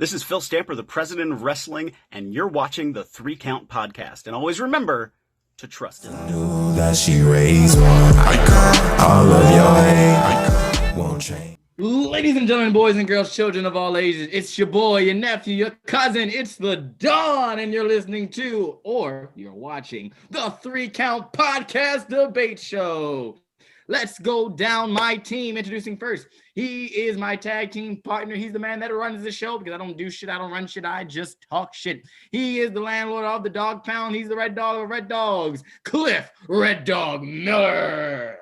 This is Phil Stamper, the president of wrestling, and you're watching the 3 Count Podcast. And always remember to trust it. Knew that she raised one. All of your hate won't change. Ladies and gentlemen, boys and girls, children of all ages, it's your boy, your nephew, your cousin, it's the Dawn, and you're listening to, or you're watching, the 3 Count Podcast Debate Show. Let's go down my team. Introducing first, he is my tag team partner. He's the man that runs the show because I don't do shit. I don't run shit. I just talk shit. He is the landlord of the Dog Pound. He's the Red Dog of Red Dogs, Cliff Red Dog Miller.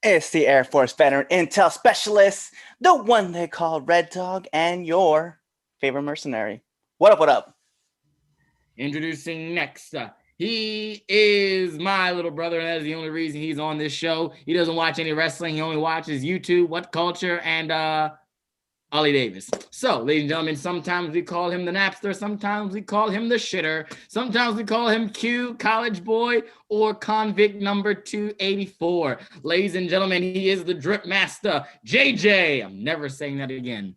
It's the Air Force veteran intel specialist, the one they call Red Dog, and your favorite mercenary. What up, what up? Introducing next, he is my little brother, and that is the only reason he's on this show. He doesn't watch any wrestling. He only watches YouTube, What Culture, and Ollie Davis. So, ladies and gentlemen, sometimes we call him the Napster. Sometimes we call him the Shitter. Sometimes we call him Q, College Boy, or Convict number 284. Ladies and gentlemen, he is the Drip Master, JJ. I'm never saying that again.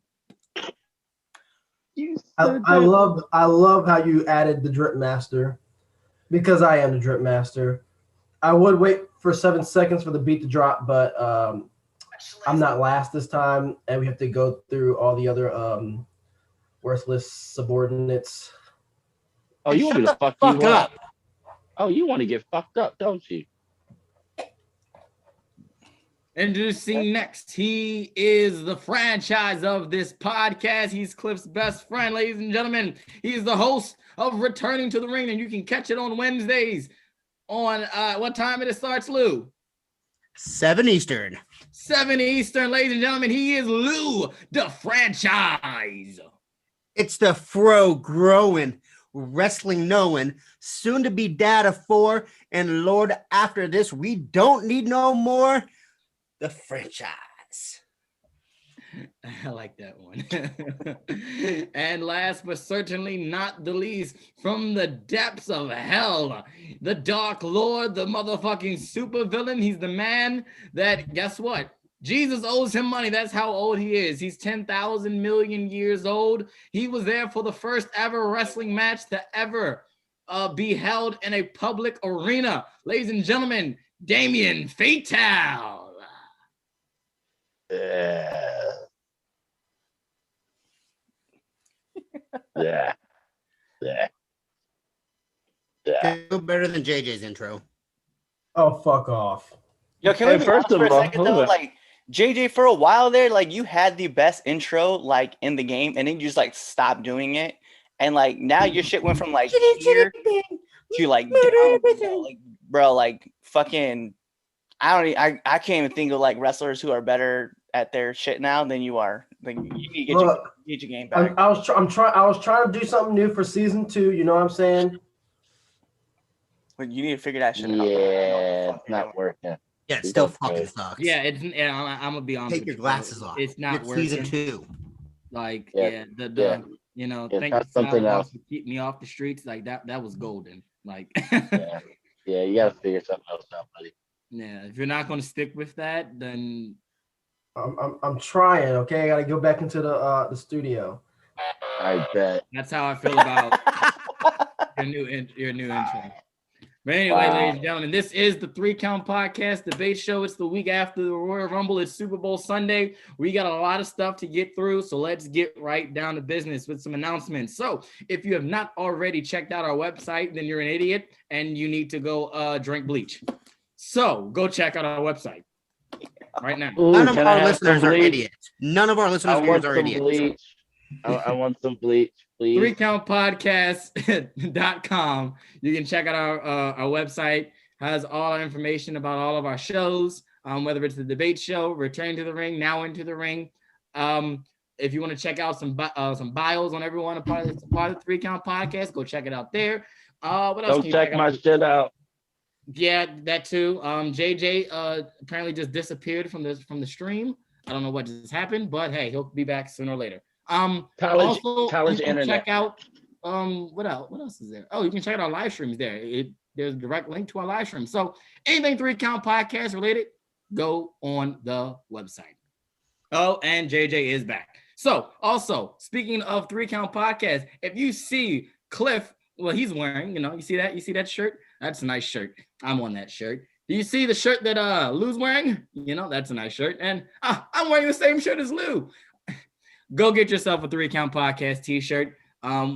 I love how you added the Drip Master. Because I am the Drip Master. I would wait for 7 seconds for the beat to drop, but I'm not last this time, and we have to go through all the other worthless subordinates. Oh, you want me to fuck you up? Oh, you want to get fucked up, don't you? Introducing next, he is the franchise of this podcast. He's Cliff's best friend, ladies and gentlemen. He's the host of Returning to the Ring, and you can catch it on Wednesdays. On what time it starts, Lou? 7 Eastern. 7 Eastern, ladies and gentlemen. He is Lou, the franchise. It's the fro growing, wrestling knowing, soon to be dad of 4, and Lord, after this, we don't need no more. The franchise. I like that one. And last but certainly not the least, from the depths of hell, the Dark Lord, the motherfucking super villain. He's the man that, guess what? Jesus owes him money. That's how old he is. He's 10,000 million years old. He was there for the first ever wrestling match to ever be held in a public arena. Ladies and gentlemen, Damien Fatal. Yeah. Still better than JJ's intro. Oh, fuck off. Yo, can Hey, we be first honest for of a all, second, hold though? on. Like, JJ, for a while there, like, you had the best intro, like, in the game, and then you just, like, stopped doing it. And, like, now your shit went from, like, here to, like, down, like, bro, like, fucking, I can't even think of, like, wrestlers who are better at their shit now than you are. Like, you need to get your game back. I was trying to do something new for season 2. You know what I'm saying? But you need to figure that shit out. Yeah, it's not working. Yeah, it still fucking sucks. Yeah, I'm gonna be honest. Take with your you, glasses off. It's not It's working. season 2. Like, Yeah, you know, Yeah, thank try you something Soundbox else. for keep me off the streets. Like that was golden. Like, Yeah, you gotta figure something else out, buddy. yeah, if you're not gonna stick with that, then I'm trying. Okay, I gotta go back into the studio. I bet. that's how I feel about your new intro. But anyway, Wow. ladies and gentlemen, this is the 3 Count Podcast Debate Show. It's the week after the Royal Rumble. It's Super Bowl Sunday. We got a lot of stuff to get through, so let's get right down to business with some announcements. So if you have not already checked out our website, then you're an idiot and you need to go drink bleach. So go check out our website right now. Ooh, None of can I our have listeners some are bleach? idiots. None of our I listeners want are some idiots. bleach. I want some bleach, please. 3countpodcast.com. You can check out our website. Has all our information about all of our shows, whether it's the debate show, Return to the Ring, Now Into the Ring. If you want to check out some bios on everyone a part of the 3 Count Podcast, go check it out there. What else? Go can you check my out? shit out. Yeah, that too. JJ apparently just disappeared from the stream. I don't know what just happened, but hey, he'll be back sooner or later. College You can internet. check out what else is there? Oh, you can check out our live streams there. There's a direct link to our live stream. So anything 3 Count Podcast related, go on the website. Oh, and JJ is back. So, also, speaking of 3 Count Podcast, if you see Cliff, well, he's wearing, you see that? You see that shirt? That's a nice shirt. I'm on that shirt. Do you see the shirt that Lou's wearing? That's a nice shirt. And I'm wearing the same shirt as Lou. Go get yourself a 3 Count Podcast t-shirt.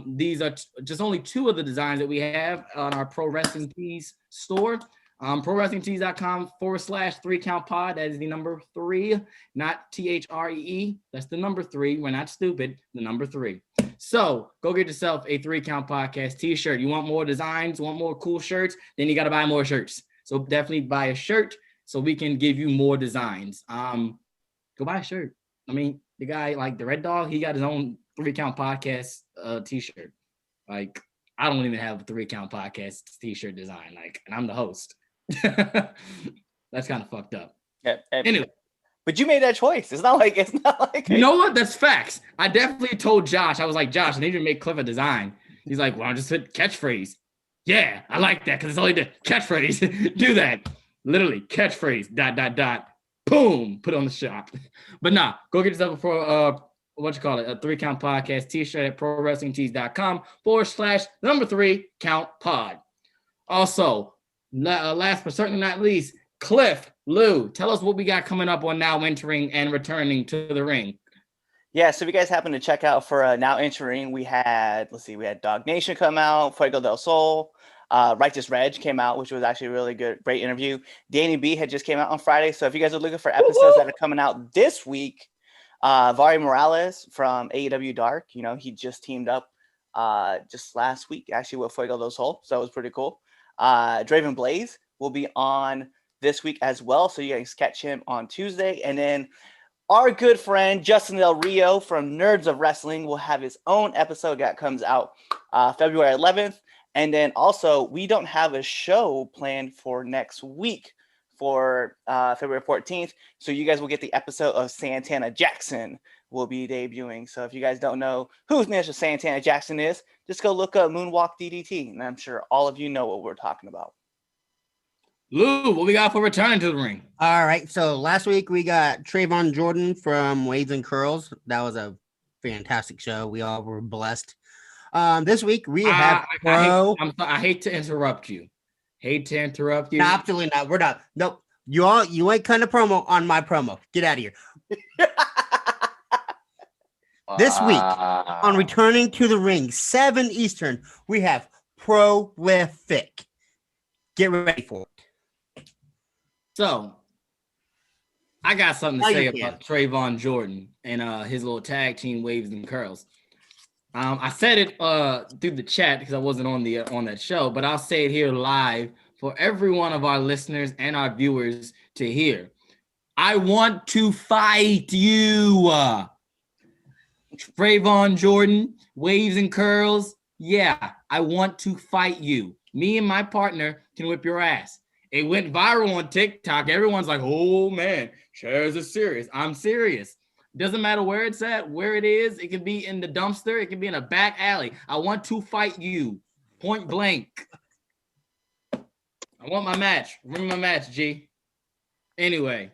These are just only 2 of the designs that we have on our Pro Wrestling Tees store. ProWrestlingTees.com/3 Count Pod. That is the number 3, not THREE. That's the number 3. We're not stupid. The number 3. So go get yourself a 3 Count Podcast t-shirt. You want more designs, want more cool shirts, then you got to buy more shirts. So definitely buy a shirt so we can give you more designs. Go buy a shirt. I mean, the guy, like the Red Dog, he got his own 3 Count Podcast t-shirt. Like, I don't even have a 3 Count Podcast t-shirt design. Like, and I'm the host. That's kind of fucked up. Yeah. Anyway. But you made that choice. It's not like You know what? That's facts. I definitely told Josh. I was like, Josh, I need you to make Cliff a design. He's like, well, I'll just hit catchphrase. Yeah, I like that because it's only the catchphrase. Do that. Literally, catchphrase, ... Boom, put on the shop. But nah, go get yourself a 3 Count Podcast t-shirt at ProWrestlingTees.com/3 Count Pod. Also, last but certainly not least, Cliff, Lou, tell us what we got coming up on Now Entering and Returning to the Ring. Yeah, so if you guys happen to check out for Now Entering, we had Dog Nation come out, Fuego del Sol, Righteous Reg came out, which was actually a really great interview. Danny B had just came out on Friday. So if you guys are looking for episodes that are coming out this week, Vari Morales from AEW Dark, he just teamed up just last week, actually, with Fuego del Sol. So it was pretty cool. Draven Blaze will be on this week as well. So you guys catch him on Tuesday. And then our good friend Justin Del Rio from Nerds of Wrestling will have his own episode that comes out February 11th. And then also, we don't have a show planned for next week for February 14th. So you guys will get the episode of Santana Jackson will be debuting. So if you guys don't know who Santana Jackson is, just go look up Moonwalk DDT. And I'm sure all of you know what we're talking about. Lou, what we got for Returning to the Ring? All right. So last week we got Trayvon Jordan from Waves and Curls. That was a fantastic show. We all were blessed. This week we have I hate to interrupt you. No, absolutely not. We're not. Nope. You ain't cutting a promo on my promo. Get out of here. This week on Returning to the Ring, 7 Eastern, we have Prolific. Get ready for it. So, I got something to say about Trayvon Jordan and his little tag team Waves and Curls. I said it through the chat because I wasn't on that show, but I'll say it here live for every one of our listeners and our viewers to hear. I want to fight you. Trayvon Jordan, Waves and Curls. Yeah, I want to fight you. Me and my partner can whip your ass. It went viral on TikTok. Everyone's like, oh man, Chaz is serious. I'm serious. Doesn't matter where it's at, where it is. It could be in the dumpster. It could be in a back alley. I want to fight you. Point blank. I want my match. Bring my match, G. Anyway.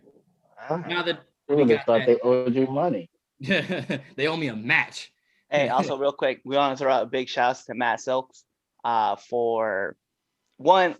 Now that they thought they owed you money. They owe me a match. Hey, also real quick, we want to throw out a big shout out to Matt Silks for one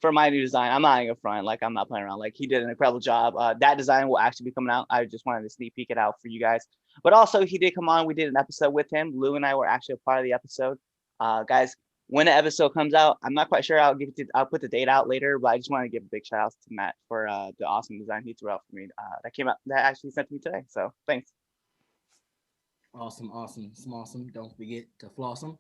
for my new design. I'm not even front, like I'm not playing around. Like he did an incredible job. That design will actually be coming out. I just wanted to sneak peek it out for you guys. But also he did come on. We did an episode with him. Lou and I were actually a part of the episode. Guys, when the episode comes out, I'm not quite sure. I'll put the date out later, but I just want to give a big shout out to Matt for the awesome design he threw out for me. That actually sent to me today. So thanks. Awesome. Don't forget to floss them.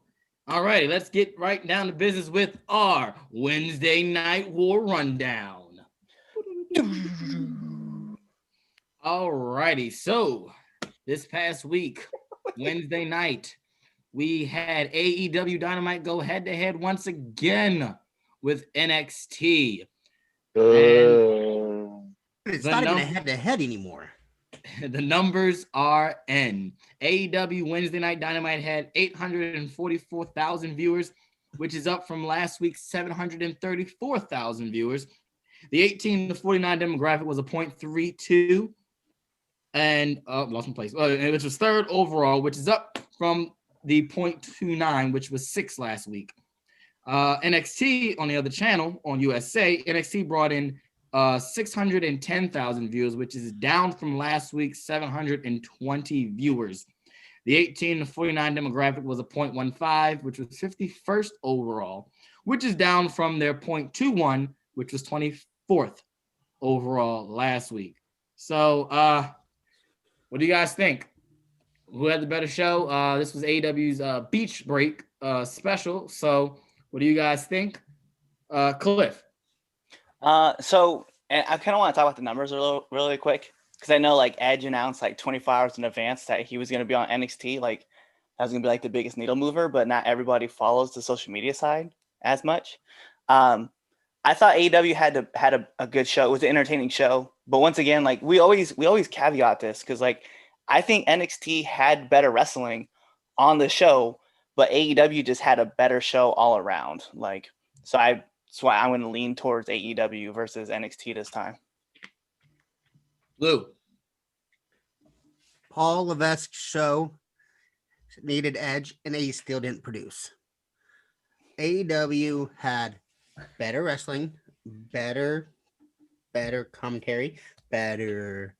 All righty, let's get right down to business with our Wednesday Night War Rundown. All righty, so this past week, Wednesday night, we had AEW Dynamite go head-to-head once again with NXT. It's not even a head-to-head anymore. The numbers are in. AEW Wednesday Night Dynamite had 844,000 viewers, which is up from last week's 734,000 viewers. The 18 to 49 demographic was a 0.32. and lost my place. Which was third overall, which is up from the 0.29, which was 6th last week. NXT on the other channel on USA, NXT brought in 610,000 viewers, which is down from last week's 720 viewers. The 18 to 49 demographic was a 0.15, which was 51st overall, which is down from their 0.21, which was 24th overall last week. So, what do you guys think? Who had the better show? This was AEW's Beach Break special. So, what do you guys think? Cliff. So and I kind of want to talk about the numbers really quick, because I know like Edge announced like 24 hours in advance that he was going to be on NXT. Like that was going to be like the biggest needle mover, but not everybody follows the social media side as much. I thought AEW had a good show. It was an entertaining show, but once again, like we always caveat this, because like I think NXT had better wrestling on the show, but AEW just had a better show all around. Like that's why I'm going to lean towards AEW versus NXT this time. Lou. Paul Levesque's show needed Edge, and he still didn't produce. AEW had better wrestling, better commentary, better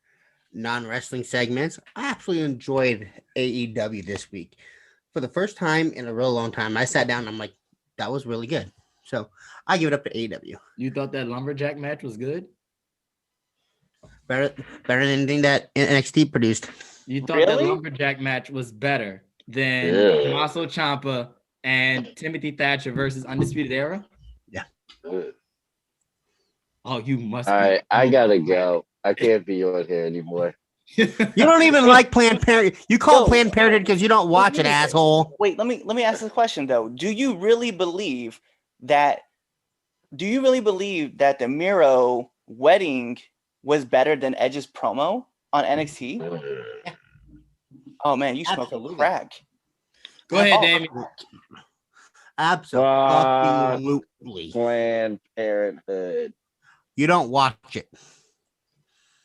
non-wrestling segments. I absolutely enjoyed AEW this week. For the first time in a real long time, I sat down and I'm like, that was really good. So I give it up to AEW. You thought that lumberjack match was good? Better than anything that NXT produced. You thought that lumberjack match was better than Tommaso Ciampa and Timothy Thatcher versus Undisputed Era? Yeah. Oh, you must. All right, I gotta go. I can't be on here anymore. You don't even like Planned Parenthood. You call Planned Parenthood because you don't watch it, asshole. Wait, let me ask this question though. Do you really believe that the Miro wedding was better than Edge's promo on NXT? Yeah. Oh man, you smoke a crack. Go ahead, Damien. Absolutely. Planned Parenthood. You don't watch it.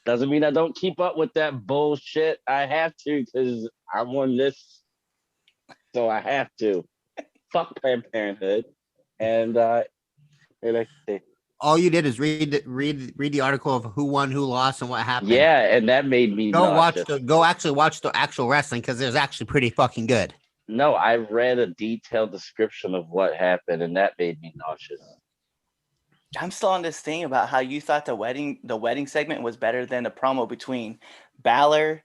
Doesn't mean I don't keep up with that bullshit. I have to, because I'm on this, so I have to. Fuck Planned Parenthood, and all you did is read the article of who won, who lost, and what happened. Yeah, and that made me go actually watch the actual wrestling, because there's actually pretty fucking good. No, I read a detailed description of what happened, and that made me nauseous. I'm still on this thing about how you thought the wedding segment was better than the promo between Balor,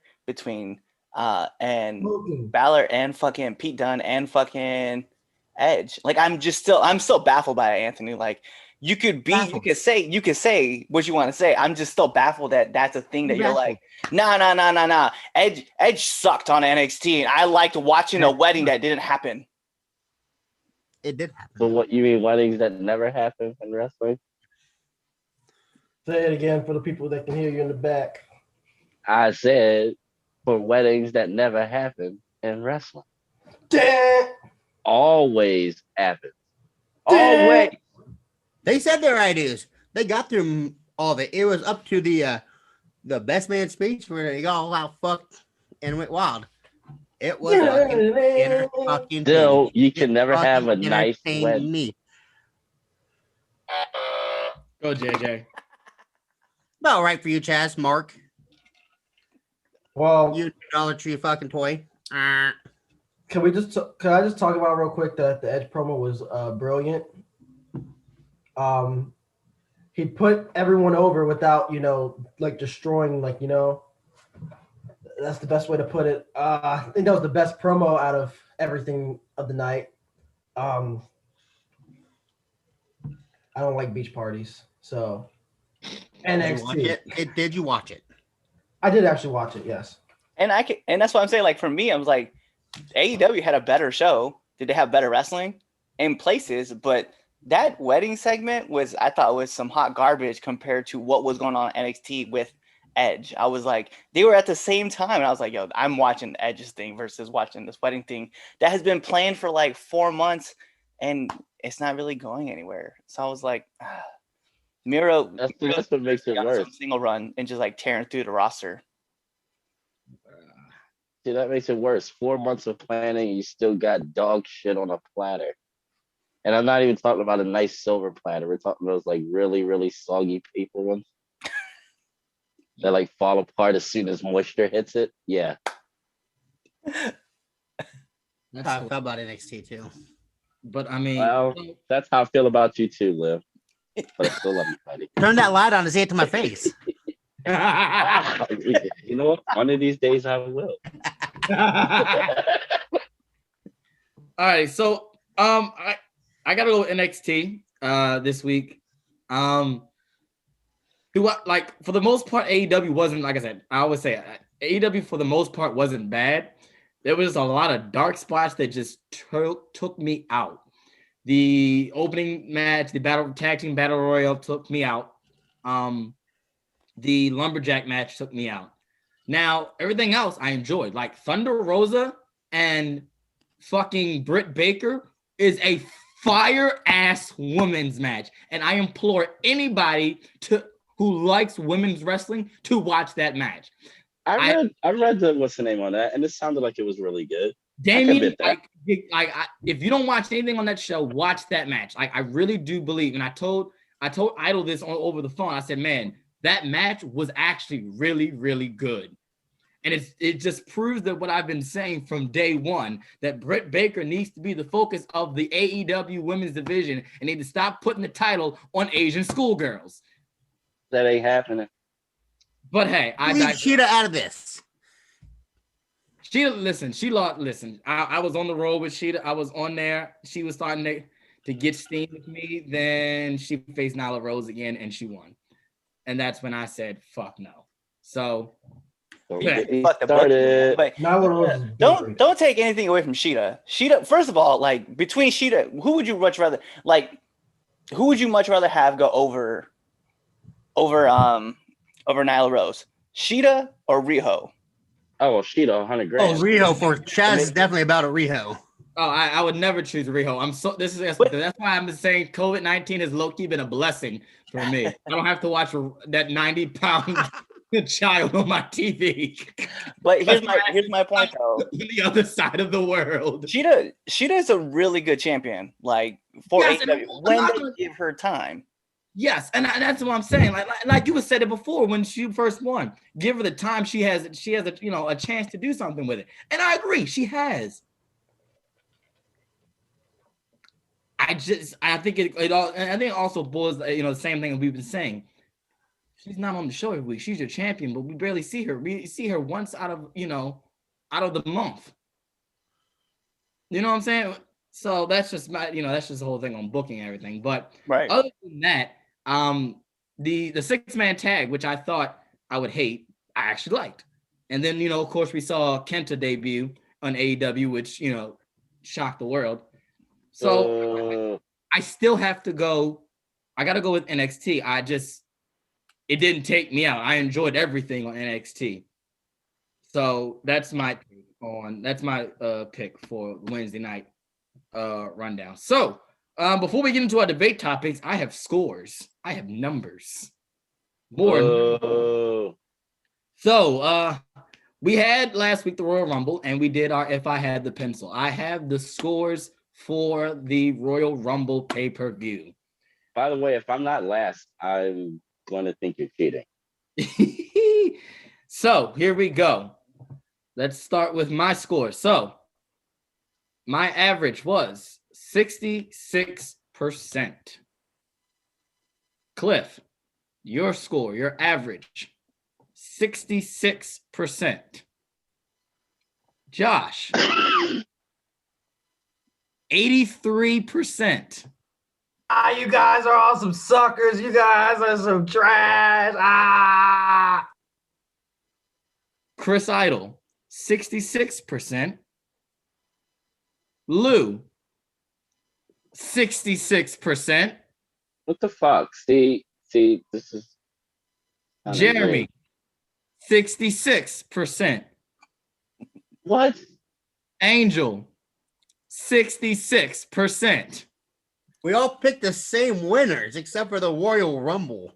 and Balor and fucking Pete Dunne and fucking Edge. Like I'm still baffled by it, Anthony. Like you could say what you want to say. I'm just still baffled that that's a thing that you're like, nah. Edge sucked on NXT, and I liked watching a wedding that didn't happen. It did happen. So what you mean, weddings that never happen in wrestling? Say it again for the people that can hear you in the back. I said for weddings that never happen in wrestling. Damn. Always happens. Damn. Always. They said their ideas. They got through all of it. It was up to the best man speech where they got all out fucked and went wild. It was fucking still, you can never have a nice wedding. Me. Go, JJ. About right for you, Chaz. Mark. Well, you Dollar Tree fucking toy. Can I just talk about real quick that the Edge promo was brilliant. He put everyone over without, like destroying, that's the best way to put it. I think that was the best promo out of everything of the night. I don't like beach parties, so NXT. Did you watch it? I did actually watch it, yes. And that's what I'm saying. Like for me, I was like, AEW had a better show. Did they have better wrestling in places? But that wedding segment I thought was some hot garbage compared to what was going on NXT with Edge. I was like, they were at the same time, and I was like, yo, I'm watching Edge's thing versus watching this wedding thing that has been planned for like 4 months, and it's not really going anywhere. So I was like, Miro, that's what makes it worse. Single run and just like tearing through the roster. See, that makes it worse. 4 months of planning, you still got dog shit on a platter. And I'm not even talking about a nice silver platter. We're talking about those like really, really soggy paper ones that like fall apart as soon as moisture hits it. Yeah. That's How I cool. felt about NXT too. But I mean, Well, that's how I feel about you too, Liv. But I still love you, buddy. Turn that light on and say it to my face. You know what? One of these days I will. all right. So I gotta go with NXT this week. Do I like for the most part AEW wasn't, like I said, I always say AEW for the most part wasn't bad. There was a lot of dark spots that just took me out. The opening match, the tag team battle royal took me out. The lumberjack match took me out. Now everything else I enjoyed, like Thunder Rosa and fucking Britt Baker is a fire ass women's match, and I implore anybody who likes women's wrestling to watch that match. I read the what's the name on that, and it sounded like it was really good. Damien, if you don't watch anything on that show, watch that match. I really do believe, and I told Idol this over the phone. I said, man, that match was actually really, really good. And it just proves that what I've been saying from day one, that Britt Baker needs to be the focus of the AEW women's division and need to stop putting the title on Asian schoolgirls. That ain't happening. But hey, Leave Cheetah out of this. Sheeta, listen. I was on the road with Sheeta. I was on there. She was starting to get steam with me. Then she faced Nyla Rose again, and she won. And that's when I said, "Fuck no." So, don't take anything away from Sheeta. Sheeta, first of all, like between Sheeta, who would you much rather have go over Nyla Rose? Sheeta or Riho? Oh, well, Sheeta, 100 grand. Oh, Riho for Chaz is definitely about a Riho. Oh, I would never choose Riho. That's why I'm saying COVID-19 has low-key been a blessing for me. I don't have to watch that 90-pound child on my TV. But here's my point though. On the other side of the world. Sheeta is a really good champion. Like for AEW, when they give her time. Yes, and that's what I'm saying. Like you said it before when she first won. Give her the time. She has a chance to do something with it. And I agree, she has. I think it also boils, the same thing we've been saying. She's not on the show every week. She's your champion, but we barely see her. We see her once out of the month. You know what I'm saying? So that's just that's just the whole thing on booking and everything. But right. Other than that, the 6-man tag, which I thought I would hate, I actually liked. And then, of course, we saw Kenta debut on AEW, which, shocked the world. So I still have to go. I got to go with NXT. It didn't take me out. I enjoyed everything on NXT. So that's my pick for Wednesday night rundown. So before we get into our debate topics, I have scores. I have numbers. More. So we had last week the Royal Rumble, and we did our If I Had the Pencil. I have the scores for the Royal Rumble pay-per-view. By the way, if I'm not last, I'm going to think you're cheating. So here we go. Let's start with my score. So my average was 66%. Cliff, your score, your average, 66%. Josh, 83%. You guys are all some suckers. You guys are some trash. Chris Idol, 66%. Lou, 66%. What the fuck? See, this is Jeremy, 66%. What? Angel, 66%. We all picked the same winners except for the Royal Rumble.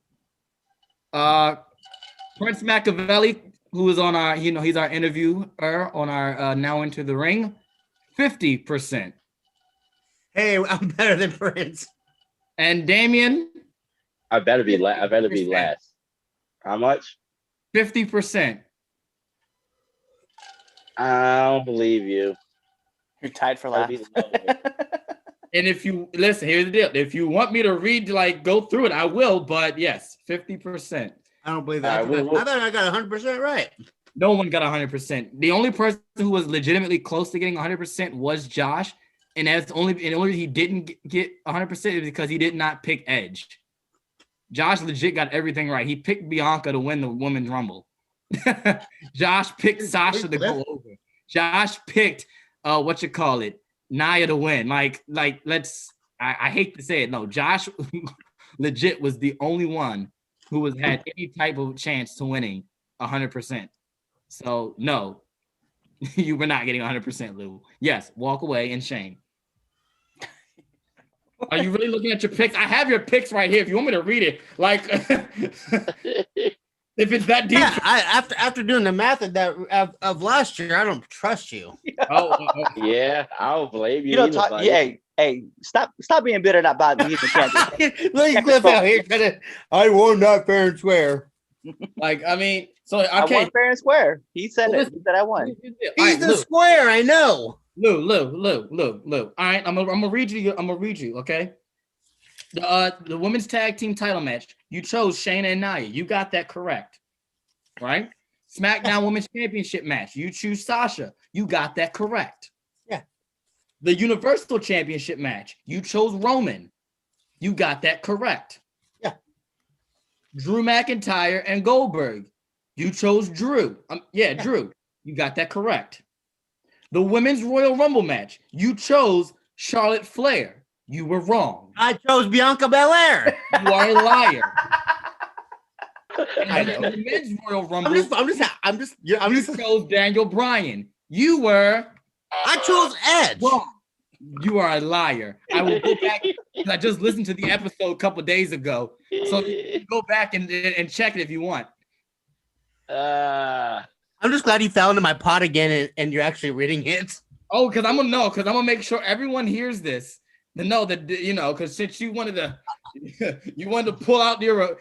Prince Machiavelli, who is on our, he's our interviewer on our Now Into the Ring, 50%. Hey, I'm better than Prince. And Damien, I better be last. How much? 50%. I don't believe you. You're tied for I'll last. be lower. And if you listen, here's the deal. If you want me to read, go through it, I will. But yes, 50%. I don't believe that. All right, I thought I got 100% right. No one got 100%. The only person who was legitimately close to getting 100% was Josh. And the only reason he didn't get 100% is because he did not pick Edge. Josh legit got everything right. He picked Bianca to win the Women's Rumble. Josh picked Sasha to go over. Josh picked Nia to win. I hate to say it. No, Josh legit was the only one who had any type of chance to winning 100%. So no, you were not getting 100%, Lou. Yes, walk away in shame. Are you really looking at your picks? I have your picks right here. If you want me to read it, if it's that deep. Yeah, after doing the math of last year, I don't trust you. Yeah, I don't blame you. You don't talk. Yeah, hey, stop being bitter about being the champion. Look at Cliff out here. I won that fair and square. So okay. I won fair and square. He said it. He said I won. He's the square. I know. Lou. All right, I'm gonna read you. Okay. The women's tag team title match. You chose Shayna and Nia. You got that correct, right? SmackDown Women's Championship match. You choose Sasha. You got that correct. Yeah. The Universal Championship match. You chose Roman. You got that correct. Yeah. Drew McIntyre and Goldberg. You chose Drew. Drew. You got that correct. The Women's Royal Rumble match. You chose Charlotte Flair. You were wrong. I chose Bianca Belair. You are a liar. And the Men's Royal Rumble. You chose Daniel Bryan. You were. I chose Edge. Wrong. You are a liar. I will go back because I just listened to the episode a couple days ago. So you can go back and check it if you want. I'm just glad you fell into my pot again and you're actually reading it. Oh, because I'm gonna make sure everyone hears this. To know that because since you wanted to pull out your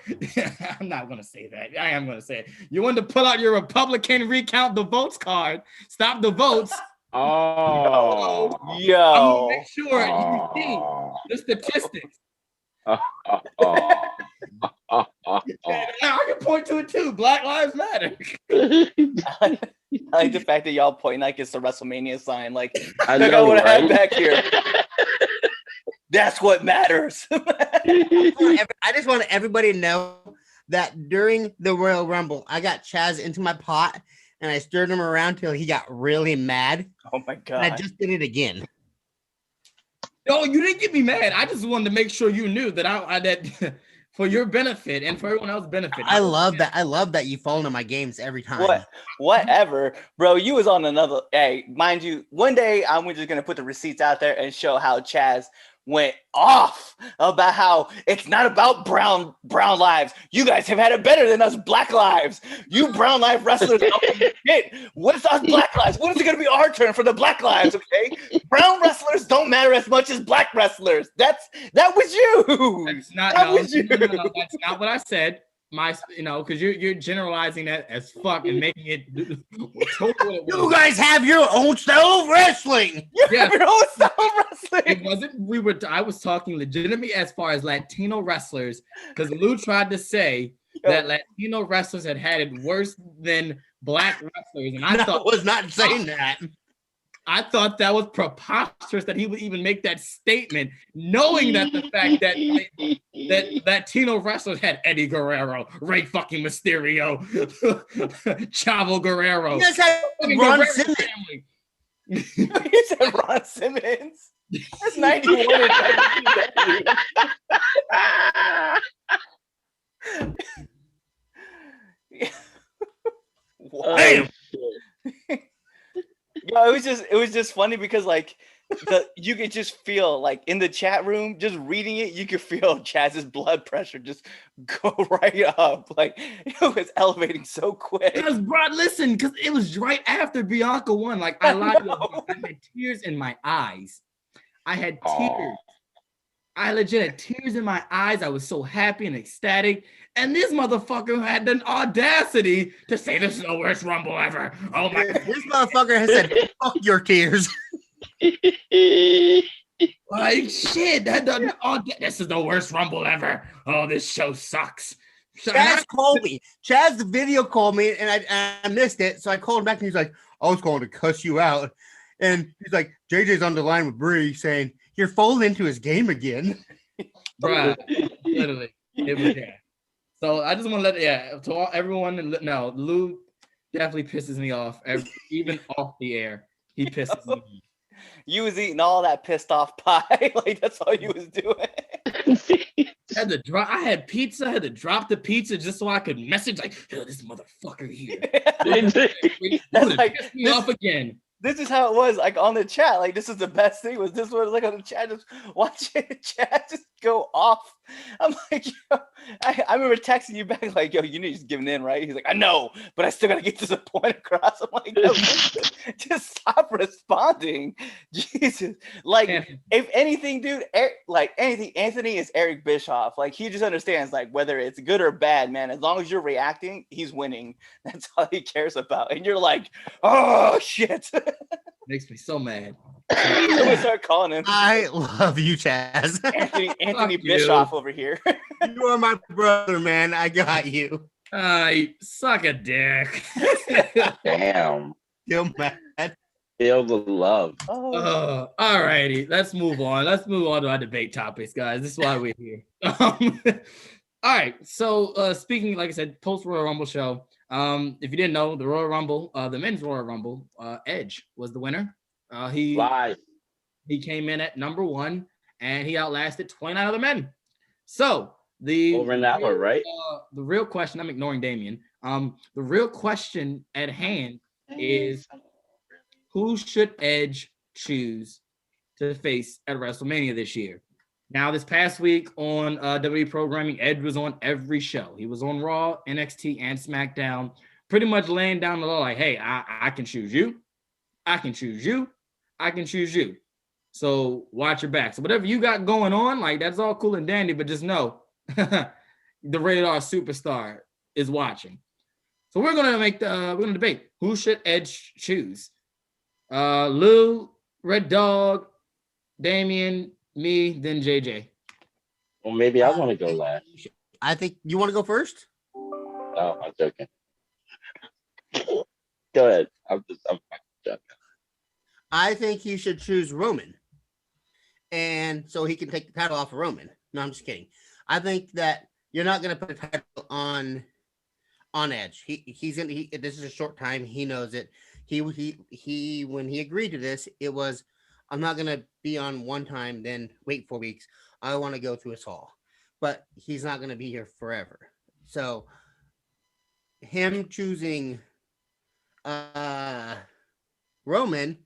I'm not gonna say that. I am gonna say it. You wanted to pull out your Republican recount the votes card, stop the votes. Yo. I'm gonna make sure you see the statistics. I can point to it too. Black Lives Matter. I like the fact that y'all point like it's a WrestleMania sign. Like, I look know, what I have right? back here. That's what matters. I just want everybody to know that during the Royal Rumble, I got Chaz into my pot and I stirred him around till he got really mad. Oh my god! And I just did it again. No, you didn't get me mad. I just wanted to make sure you knew that that for your benefit and for everyone else's benefit. I love that. I love that you fall into my games every time. Whatever, bro. You was on another. Hey, mind you, one day I'm just gonna put the receipts out there and show how Chaz went off about how it's not about brown lives. You guys have had it better than us black lives. You brown life wrestlers don't give a shit. What's us black lives? When is it gonna be our turn for the black lives? Okay, brown wrestlers don't matter as much as black wrestlers. That was you. That's not. That No, was you. no, that's not what I said. Because you're generalizing that as fuck and making it. You guys have your own style of wrestling. Yeah. Your own style of wrestling. It wasn't. I was talking legitimately as far as Latino wrestlers, because Lou tried to say that Latino wrestlers had it worse than black wrestlers, and I was not saying that. I thought that was preposterous that he would even make that statement, knowing that the fact that Latino wrestlers had Eddie Guerrero, Rey fucking Mysterio, Chavo Guerrero. You guys had Ron Simmons. He said Ron Simmons. That's 91. Damn. Yo, it was just funny because like you could just feel like in the chat room, just reading it, you could feel Chaz's blood pressure just go right up. Like it was elevating so quick. Because, bro, listen, because it was right after Bianca won. Like, I lied to you, bro. I had tears in my eyes. I had tears. I legit had tears in my eyes. I was so happy and ecstatic. And this motherfucker had the audacity to say this is the worst Rumble ever. Oh my God. This motherfucker has said, "Fuck your tears." Like, shit, this is the worst Rumble ever. Oh, this show sucks. Chaz called me. Chaz video called me, and I missed it. So I called him back, and he's like, "I was calling to cuss you out." And he's like, "JJ's on the line with Bree saying you're falling into his game again." Bruh, literally. It was there. So I just want to to everyone know, Lou definitely pisses me off. Even off the air, he pisses me off. You was eating all that pissed off pie. Like that's all you was doing. I had pizza. I had to drop the pizza just so I could message like, "Yo, this motherfucker here." That's like piss me off again. This is how it was like on the chat. Like this is the best thing. Was this was like on the chat, just watching the chat just go off. I'm like, yo, I remember texting you back like, "Yo, you need to just giving in, right?" He's like, "I know, but I still gotta get this point across." I'm like, "Yo, just stop responding." Jesus, like if anything, dude, like anything, Anthony is Eric Bischoff. Like he just understands like whether it's good or bad, man. As long as you're reacting, he's winning. That's all he cares about. And you're like, "Oh shit." Makes me so mad. We start calling him. I love you, Chaz. Anthony Bischoff over here. You are my brother, man. I got you. Suck a dick. Damn. Feel mad. Feel the love. All righty. Let's move on. Let's move on to our debate topics, guys. This is why we're here. All right. So speaking, like I said, post Royal Rumble show. If you didn't know, the Royal Rumble, the men's Royal Rumble, Edge was the winner. He came in at number 1 and he outlasted 29 other men. So over an hour, right? The real question, I'm ignoring Damien. The real question at hand is who should Edge choose to face at WrestleMania this year? Now, this past week on WWE programming, Edge was on every show. He was on Raw, NXT, and SmackDown, pretty much laying down the law like, hey, I can choose you. I can choose you. I can choose you. So watch your back. So whatever you got going on, like that's all cool and dandy, but just know the Rated R superstar is watching. So we're gonna debate who should Edge choose. Lou, Red Dog, Damien, me, then JJ. Well, maybe I want to go last. I think you want to go first. No, I'm joking. Go ahead. I'm joking. I think he should choose Roman, and so he can take the title off of Roman. No, I'm just kidding. I think that you're not going to put a title on Edge. This is a short time. He knows it. He when he agreed to this, it was, I'm not going to be on one time, then wait 4 weeks. I want to go through us all. But he's not going to be here forever. So him choosing Roman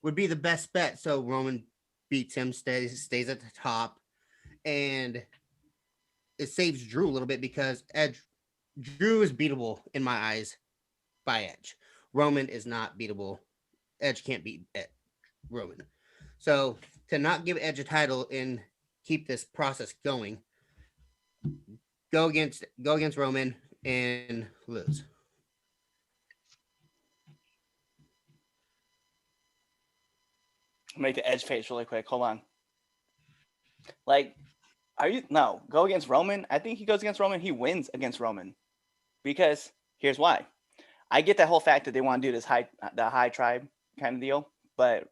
would be the best bet. So Roman beats him, stays at the top, and it saves Drew a little bit because Drew is beatable in my eyes by Edge. Roman is not beatable. Edge can't beat Roman. So to not give Edge a title and keep this process going, go against Roman and lose. Make the Edge face really quick. Hold on. Like, go against Roman? I think he goes against Roman. He wins against Roman. Because here's why. I get that whole fact that they want to do this high tribe kind of deal. But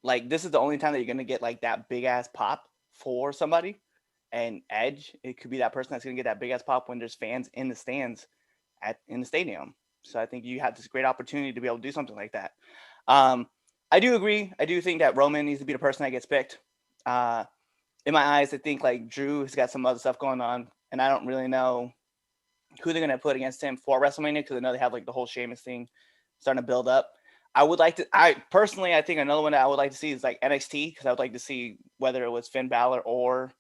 like, this is the only time that you're going to get like that big ass pop for somebody. And Edge, it could be that person that's going to get that big ass pop when there's fans in the stands in the stadium. So I think you have this great opportunity to be able to do something like that. I do agree. I do think that Roman needs to be the person that gets picked. In my eyes, I think like Drew has got some other stuff going on, and I don't really know who they're going to put against him for WrestleMania because I know they have like the whole Sheamus thing starting to build up. I would like to. I personally, I think another one that I would like to see is like NXT, because I would like to see whether it was Finn Balor or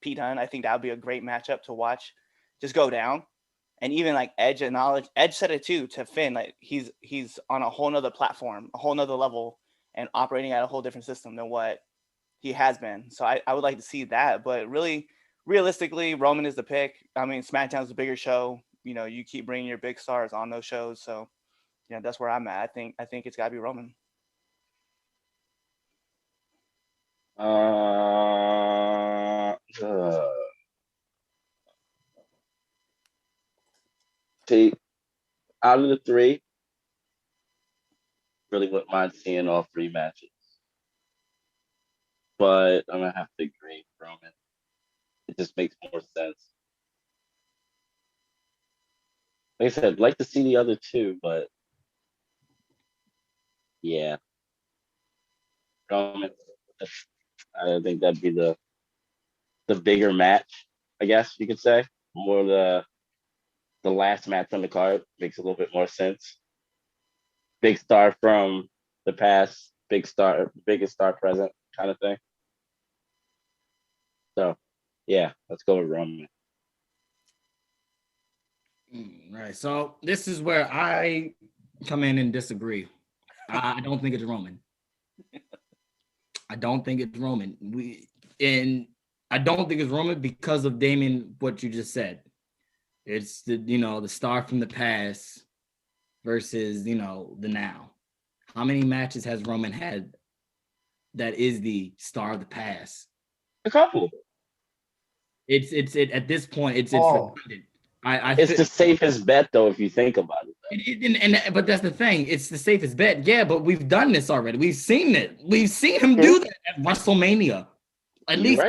Pete Dunne. I think that would be a great matchup to watch. Just go down, and even like Edge acknowledged. Edge said it too to Finn. Like he's on a whole nother platform, a whole nother level, and operating at a whole different system than what he has been. So I would like to see that. But really, realistically, Roman is the pick. I mean, SmackDown's the bigger show. You know, you keep bringing your big stars on those shows, so. Yeah, that's where I'm at. I think it's got to be Roman. See, out of the three, really wouldn't mind seeing all three matches. But I'm gonna have to agree, Roman. It just makes more sense. Like I said, I'd like to see the other two, but yeah, Roman. I think that'd be the bigger match, I guess you could say. More the last match on the card makes a little bit more sense. Big star from the past, biggest star present kind of thing. So yeah, let's go with Roman. Right. So this is where I come in and disagree. I don't think it's Roman. I don't think it's Roman. I don't think it's Roman because of Damien, what you just said. It's the star from the past versus the now. How many matches has Roman had that is the star of the past? A couple. It's at this point it's redundant. It's the safest bet though if you think about it. But that's the thing. It's the safest bet. Yeah, but we've done this already. We've seen it. We've seen him do that at WrestleMania. At least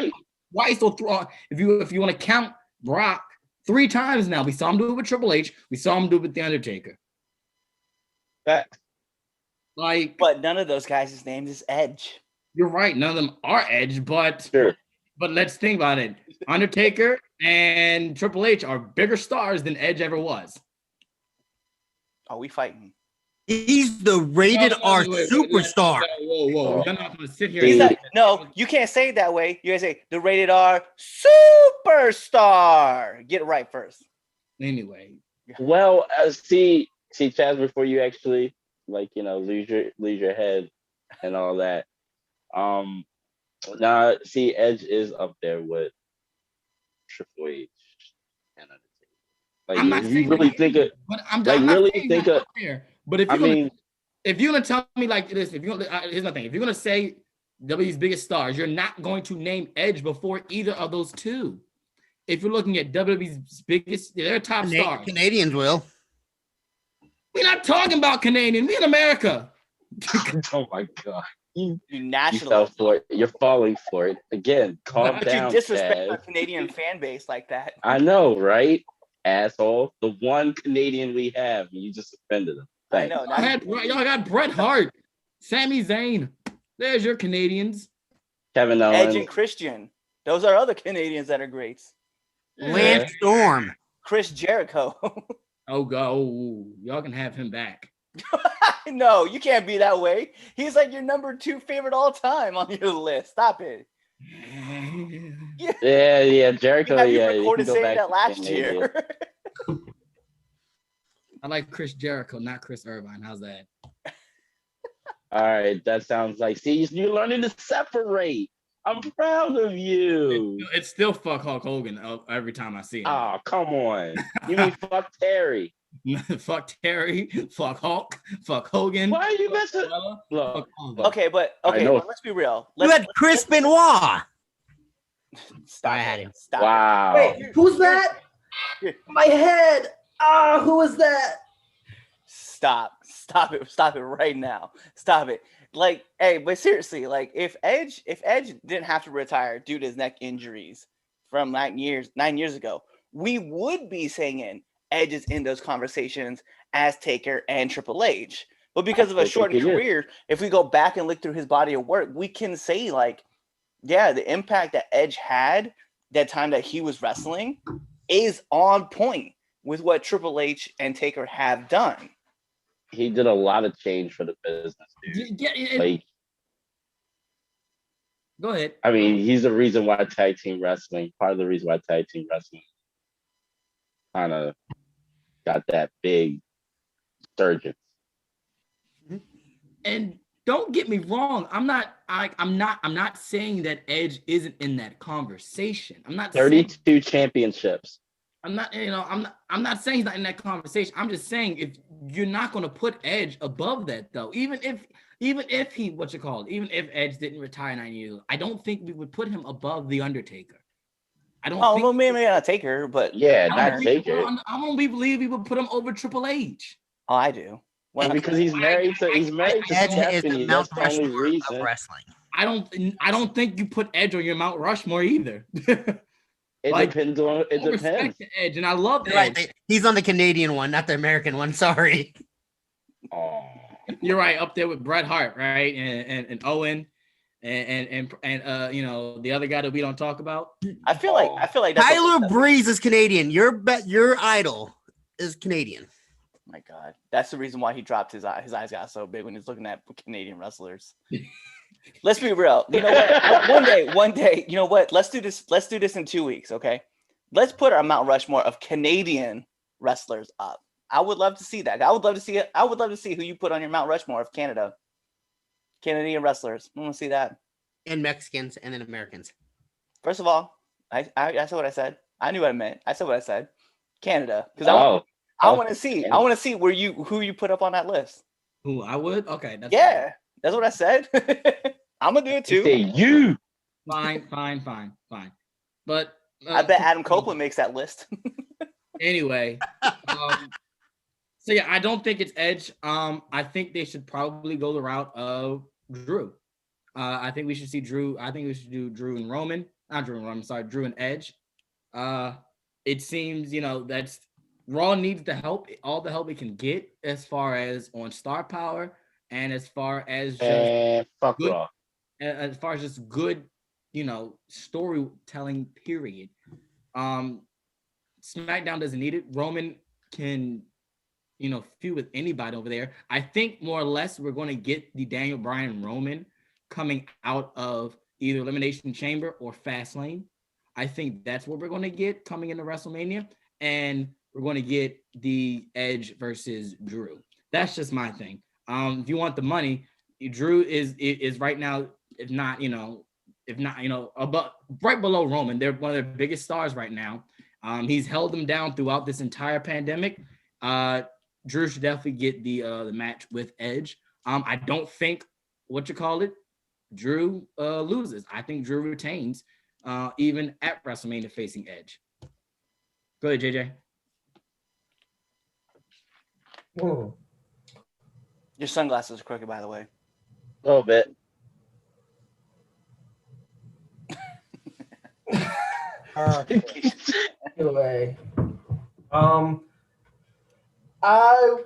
twice or three. If you want to count Brock, 3 times now. We saw him do it with Triple H. We saw him do it with The Undertaker. Fact. But none of those guys' names is Edge. You're right. None of them are Edge, but sure. But let's think about it. Undertaker and Triple H are bigger stars than Edge ever was. Are we fighting? He's the rated R superstar. Whoa. You're not going to sit here. No, you can't say it that way. You gotta say the rated R superstar. Get it right first. Anyway. Well, see, Chaz, before you actually lose your head and all that. Now, see, Edge is up there with Triple H and Undertaker. If you really think it, but if you're gonna tell me like this, here's my thing. If you're gonna say WWE's biggest stars, you're not going to name Edge before either of those two. If you're looking at WWE's biggest, their top stars, Canadians will. We're not talking about Canadian. We in America. Oh my God. You fell for it. You're falling for it again. Calm down. You disrespect the Canadian fan base like that. I know, right, asshole? The one Canadian we have, and you just offended him. Thanks. I know. Y'all got Bret Hart, Sami Zayn. There's your Canadians. Kevin Owens, Edge and Christian. Those are other Canadians that are greats. Lance Storm, Chris Jericho. Oh God! Oh, y'all can have him back. No, you can't be that way. He's like your number 2 favorite all time on your list. Stop it. Yeah, Jericho. You recorded saying that last year. I like Chris Jericho, not Chris Irvine. How's that? All right, that sounds like. See, you're learning to separate. I'm proud of you. It's still fuck Hulk Hogan every time I see him. Oh, come on. You mean fuck Terry? Fuck Terry, fuck Hulk, fuck Hogan. Why are you messing? Look, okay, let's be real. You had Chris Benoit. Stop it. Stop wow. Wait, who's that? My head. Who is that? Stop it right now. Stop it. Like, hey, but seriously, like if Edge didn't have to retire due to his neck injuries from 9 years ago, we would be saying Edge is in those conversations as Taker and Triple H. But because of a shortened career, if we go back and look through his body of work, we can say like, yeah, the impact that Edge had that time that he was wrestling is on point with what Triple H and Taker have done. he did a lot of change for the business, dude. Like, go ahead. I mean, he's the reason why tag team wrestling, part of the reason why tag team wrestling kind of got that big surge. And don't get me wrong, I'm not saying that Edge isn't in that conversation. I'm not 32 championships. I'm not saying he's not in that conversation. I'm just saying if you're not going to put Edge above that though, even if Edge didn't retire 9 years, I don't think we would put him above the Undertaker. I don't. Oh, maybe not Taker, but yeah, not Taker. I don't believe we would put him over Triple H. Oh, I do. Well, because he's married to Edge is the Mount That's the only Rushmore reason. of wrestling. I don't think you put Edge on your Mount Rushmore either. It depends. Respect to Edge, and I love Edge. Right, he's on the Canadian one, not the American one. Sorry. Oh. You're right, up there with Bret Hart, right, and Owen, and the other guy that we don't talk about. I feel like that's Tyler Breeze is Canadian. Your idol is Canadian. My God, that's the reason why he dropped his eyes. His eyes got so big when he's looking at Canadian wrestlers. Let's be real. You know what? One day. You know what? Let's do this. Let's do this in 2 weeks. Okay. Let's put our Mount Rushmore of Canadian wrestlers up. I would love to see that. I would love to see it. I would love to see who you put on your Mount Rushmore of Canada. Canadian wrestlers. I want to see that. And Mexicans and then Americans. First of all, I said what I said. I knew what I meant. I said what I said. Canada, because I want to see. I want to see who you put up on that list. Who I would? Okay. That's what I said. I'm gonna do it too. You. Fine. But I bet Adam Copeland makes that list. Anyway, so yeah, I don't think it's Edge. I think they should probably go the route of Drew. I think we should see Drew. I think we should do Drew and Roman. Not Drew and Roman. Sorry, Drew and Edge. It seems that's Raw needs the help, all the help it can get, as far as on star power and as far as just fuck good, Raw. as far as just good, storytelling. Period. SmackDown doesn't need it. Roman can, feud with anybody over there. I think more or less we're going to get the Daniel Bryan Roman coming out of either Elimination Chamber or Fastlane. I think that's what we're going to get coming into WrestleMania, and we're going to get the Edge versus Drew. That's just my thing. If you want the money, Drew is right now, if not above, right below Roman. They're one of their biggest stars right now. He's held them down throughout this entire pandemic. Drew should definitely get the match with Edge. I don't think Drew loses. I think Drew retains, even at WrestleMania facing Edge. Go ahead, JJ. Your sunglasses are crooked, by the way. A little bit. Anyway, I've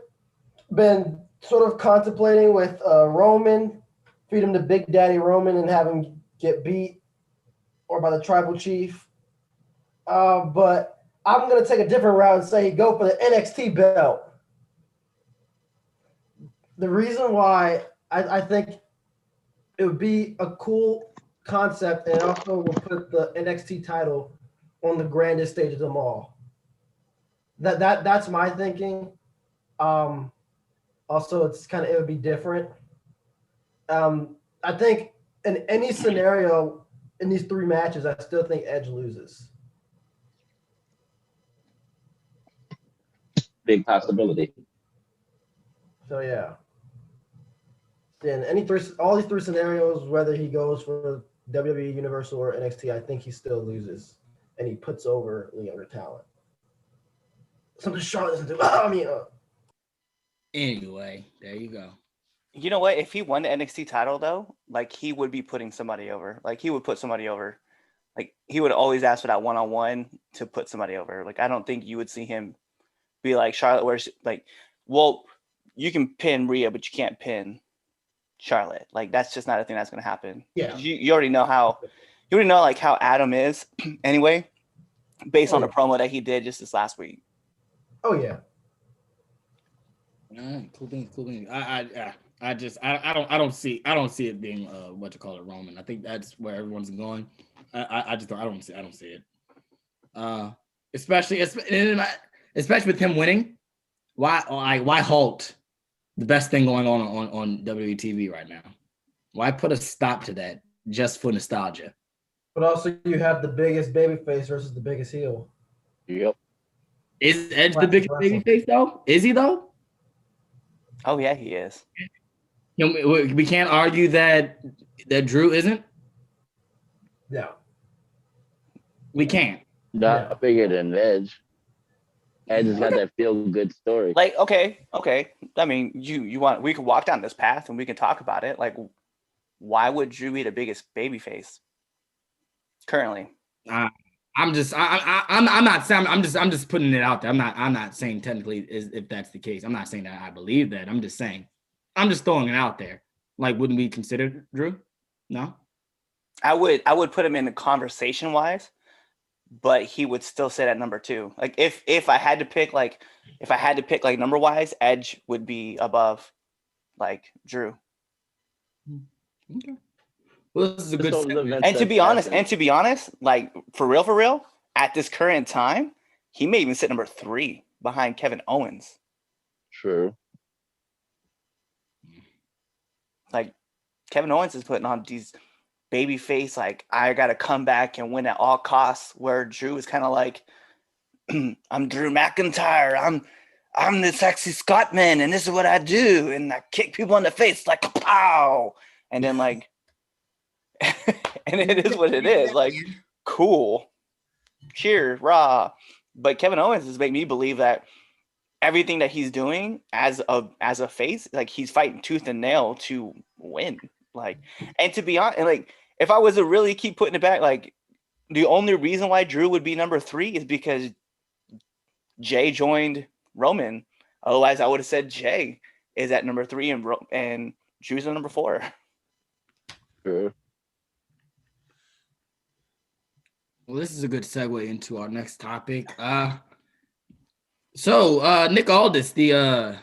been sort of contemplating with Roman, feed him to Big Daddy Roman and have him get beat or by the tribal chief. But I'm going to take a different route and say go for the NXT belt. The reason why I think it would be a cool concept, and also will put the NXT title on the grandest stage of them all. That's my thinking. Also, it would be different. I think in any scenario in these three matches, I still think Edge loses. Big possibility. So yeah. Then all these three scenarios, whether he goes for WWE Universal or NXT, I think he still loses, and he puts over the younger talent. Something Charlotte doesn't do. Anyway, there you go. You know what? If he won the NXT title, though, he would be putting somebody over. He would put somebody over. He would always ask for that one-on-one to put somebody over. I don't think you would see him be like Charlotte, where well, you can pin Rhea, but you can't pin Charlotte. That's just not a thing that's going to happen. Yeah. You already know how. You already know how Adam is anyway, based on the promo that he did just this last week. Oh yeah. Cool beans. I don't see it being what you call it, Roman. I think that's where everyone's going. I don't see it. Especially with him winning. Why halt the best thing going on WWE right now? Why put a stop to that just for nostalgia? But also, you have the biggest babyface versus the biggest heel. Yep. Is Edge the biggest babyface though? Is he though? Oh yeah, he is. We can't argue that Drew isn't. Yeah. We can't. Not bigger than Edge. Edge has got that feel good story. Like, okay. I mean, we could walk down this path and we can talk about it. Like, why would Drew be the biggest babyface currently? I'm just putting it out there. I'm not saying technically if that's the case. I'm not saying that I believe that. I'm just throwing it out there. Like, wouldn't we consider Drew? No. I would put him in the conversation wise, but he would still sit at number 2. Like if I had to pick like number wise, Edge would be above like Drew. Okay. Well, this is a good and to be honest, like for real, at this current time, he may even sit number 3 behind Kevin Owens. True. Like Kevin Owens is putting on these baby face, like I gotta come back and win at all costs, where Drew is kind of like, I'm Drew McIntyre, I'm the sexy Scotsman, and this is what I do, and I kick people in the face like pow, and then like and it is what it is. Like, cool, cheers, rah. But Kevin Owens has made me believe that everything that he's doing as a face, like he's fighting tooth and nail to win. Like, and to be honest, and like if I was to really keep putting it back, like the only reason why Drew would be number 3 is because Jay joined Roman. Otherwise, I would have said Jay is at number 3 and Drew's at number 4. True. Well, this is a good segue into our next topic. So Nick Aldis, the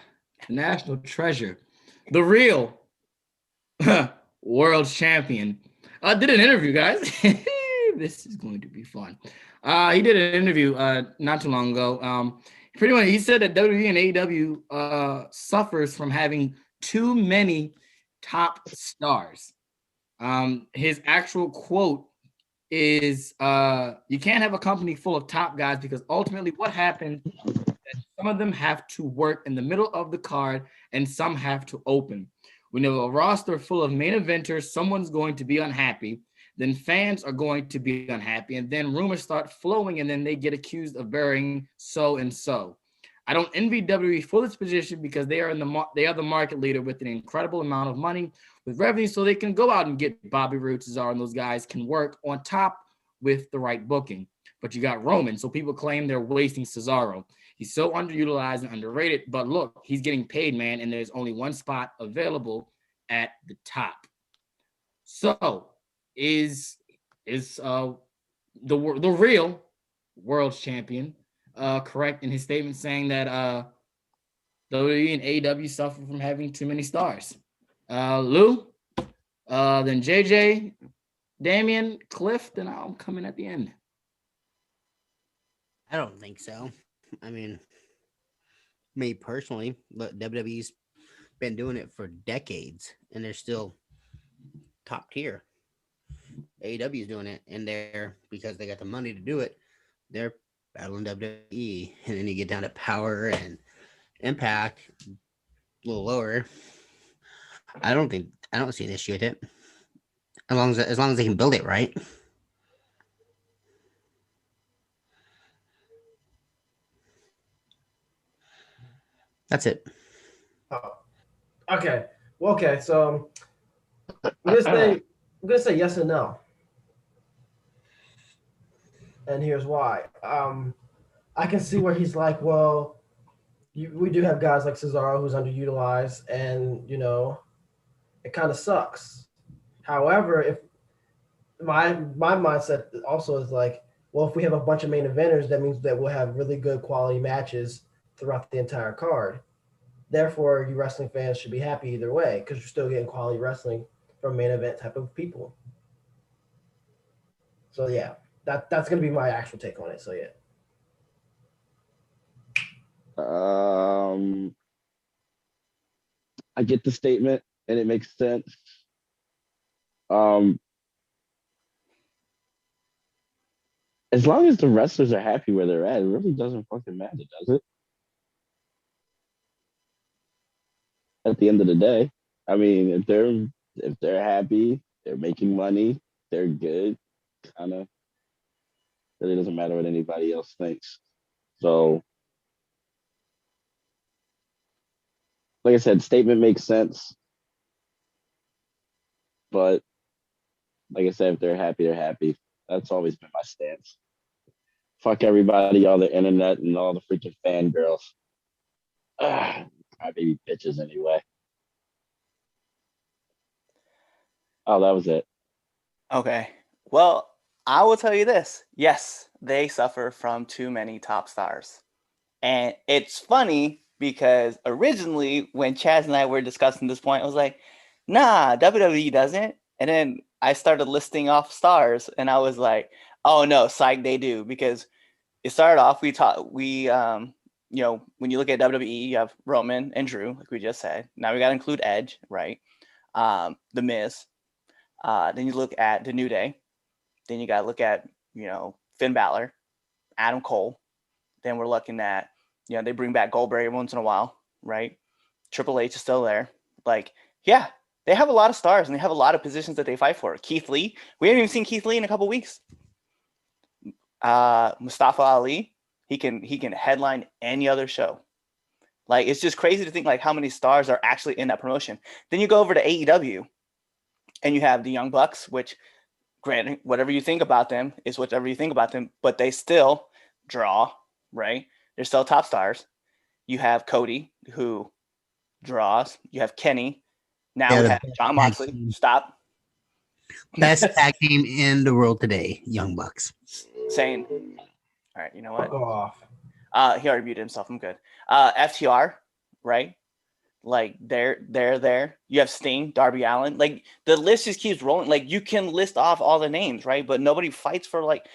national treasure, the real world champion, did an interview, guys. This is going to be fun. He did an interview not too long ago. Pretty much, he said that WWE and AEW suffers from having too many top stars. His actual quote is, you can't have a company full of top guys because ultimately what happens is that some of them have to work in the middle of the card and some have to open. When you have a roster full of main eventers, someone's going to be unhappy. Then fans are going to be unhappy. And then rumors start flowing and then they get accused of burying so and so. I don't envy WWE for this position because they are the market leader with an incredible amount of money with revenue, so they can go out and get Bobby Roode, Cesaro, and those guys can work on top with the right booking. But you got Roman, so people claim they're wasting Cesaro. He's so underutilized and underrated, but look, he's getting paid, man, and there's only one spot available at the top. So is the real world champion correct in his statement saying that WWE and AEW suffer from having too many stars? Lou, then JJ, Damian, Cliff, then I'll come in at the end. I don't think so. I mean, me personally, but WWE's been doing it for decades, and they're still top tier. AEW's doing it, and they're, because they got the money to do it, they're battling WWE. And then you get down to Power and Impact, a little lower. I don't see an issue with it, as long as they can build it right. That's it. Oh, okay. Well, okay. So I'm gonna say yes and no, and here's why. I can see where he's like, well, we do have guys like Cesaro who's underutilized, and it kind of sucks. However, if my mindset also is like, well, if we have a bunch of main eventers, that means that we'll have really good quality matches throughout the entire card. Therefore, you wrestling fans should be happy either way because you're still getting quality wrestling from main event type of people. So yeah, that's gonna be my actual take on it. So yeah. I get the statement and it makes sense. Um, as long as the wrestlers are happy where they're at, it really doesn't fucking matter, does it? At the end of the day, I mean, if they're happy, they're making money, they're good. Kind of really doesn't matter what anybody else thinks. So, like I said, statement makes sense, but like I said, if they're happy, they're happy. That's always been my stance. Fuck everybody, all the internet and all the freaking fangirls. Crybaby bitches anyway. Oh, that was it. Okay. Well, I will tell you this. Yes, they suffer from too many top stars. And it's funny because originally when Chaz and I were discussing this point, I was like, nah, WWE doesn't. And then I started listing off stars and I was like, oh no, psych, they do. Because it started off, you know, when you look at WWE, you have Roman and Drew, like we just said. Now we got to include Edge, right? The Miz. Then you look at the New Day. Then you got to look at, you know, Finn Balor, Adam Cole. Then we're looking at, you know, they bring back Goldberg every once in a while, right? Triple H is still there. Like, yeah, they have a lot of stars and they have a lot of positions that they fight for. Keith Lee, we haven't even seen Keith Lee in a couple weeks. Mustafa Ali, he can headline any other show. Like, it's just crazy to think like how many stars are actually in that promotion. Then you go over to AEW and you have the Young Bucks, which, granted, whatever you think about them is whatever you think about them, but they still draw, right? They're still top stars. You have Cody, who draws. You have Kenny. Now we have John Moxley. Stop. Best tag team in the world today, Young Bucks. Saying, all right, you know what? Fuck off. He already muted himself. I'm good. FTR, right? Like they're there. You have Sting, Darby Allin. Like the list just keeps rolling. Like you can list off all the names, right? But nobody fights for like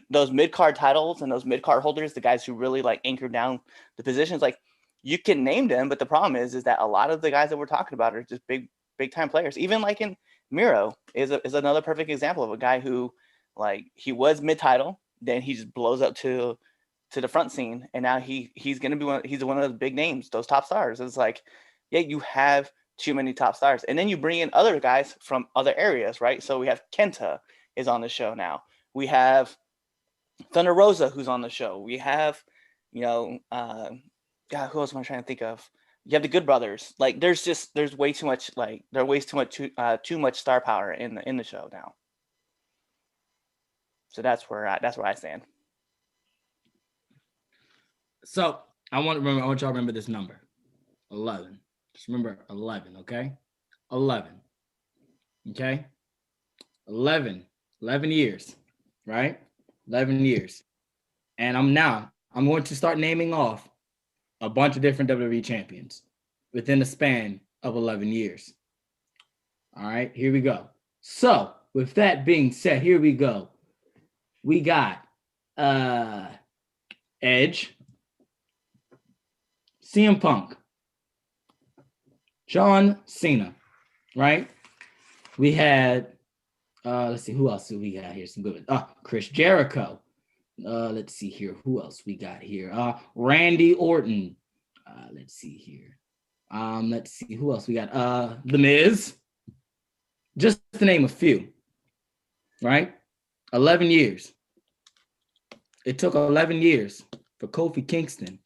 those mid-card titles and those mid-card holders, the guys who really like anchor down the positions. Like you can name them, but the problem is that a lot of the guys that we're talking about are just big time players. Even like in Miro is another perfect example of a guy who like he was mid-title, then he just blows up to the front scene, and now he's gonna be one of those big names, those top stars. It's like, yeah, you have too many top stars. And then you bring in other guys from other areas, right? So we have Kenta is on the show now. We have Thunder Rosa who's on the show. We have, you know, God, who else am I trying to think of? You have the Good Brothers. Like there's way too much, like there's way too much star power in the show now. So that's where I stand. So I want y'all to remember this number, 11. Just remember 11, okay? 11. Okay? 11 years, right? 11 years. And I'm going to start naming off a bunch of different WWE champions within the span of 11 years. All right, here we go. So, with that being said, here we go. We got Edge, CM Punk, John Cena, right? We had, let's see, who else do we got here? Some good ones. Chris Jericho. Let's see here. Who else we got here? Randy Orton. Let's see here. Let's see who else we got. The Miz. Just to name a few, right? 11 years. It took 11 years for Kofi Kingston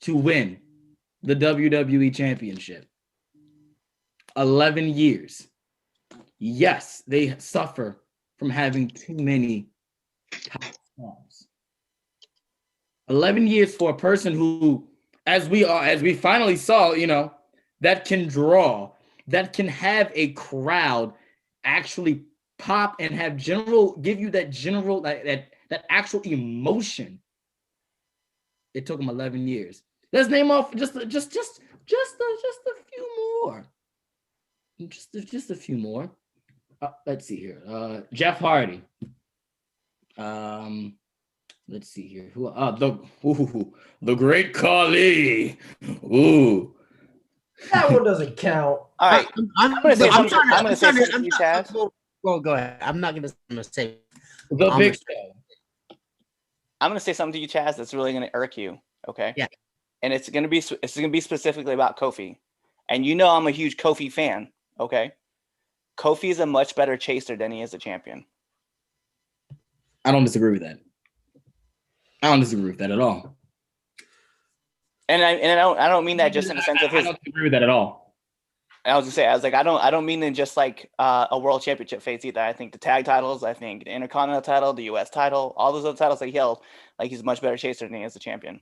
to win the WWE Championship. 11 years. Yes, they suffer from having too many top stars. 11 years for a person who, as we finally saw, you know, that can draw, that can have a crowd actually pop and have give you that general, that actual emotion. It took them 11 years. Let's name off just a few more. Just a few more. Let's see here. Jeff Hardy. Let's see here. Who? The Great Khali. Ooh. That one doesn't count. All right. I'm gonna say I'm something- trying to- I'm gonna say trying to- something to you, I'm- Chaz. Well, go ahead. I'm not gonna say. The I'm Big a- Show. I'm gonna say something to you, Chaz, that's really gonna irk you. Okay. Yeah. And it's gonna be specifically about Kofi. And you know I'm a huge Kofi fan. Okay. Kofi is a much better chaser than he is a champion. I don't disagree with that. I don't disagree with that at all. And I don't mean that just in the sense of I his. don't disagree with that at all. I was gonna say, I was like, I don't mean in just like a world championship phase either. I think the tag titles, I think the Intercontinental title, the US title, all those other titles that he held, like he's a much better chaser than he is a champion.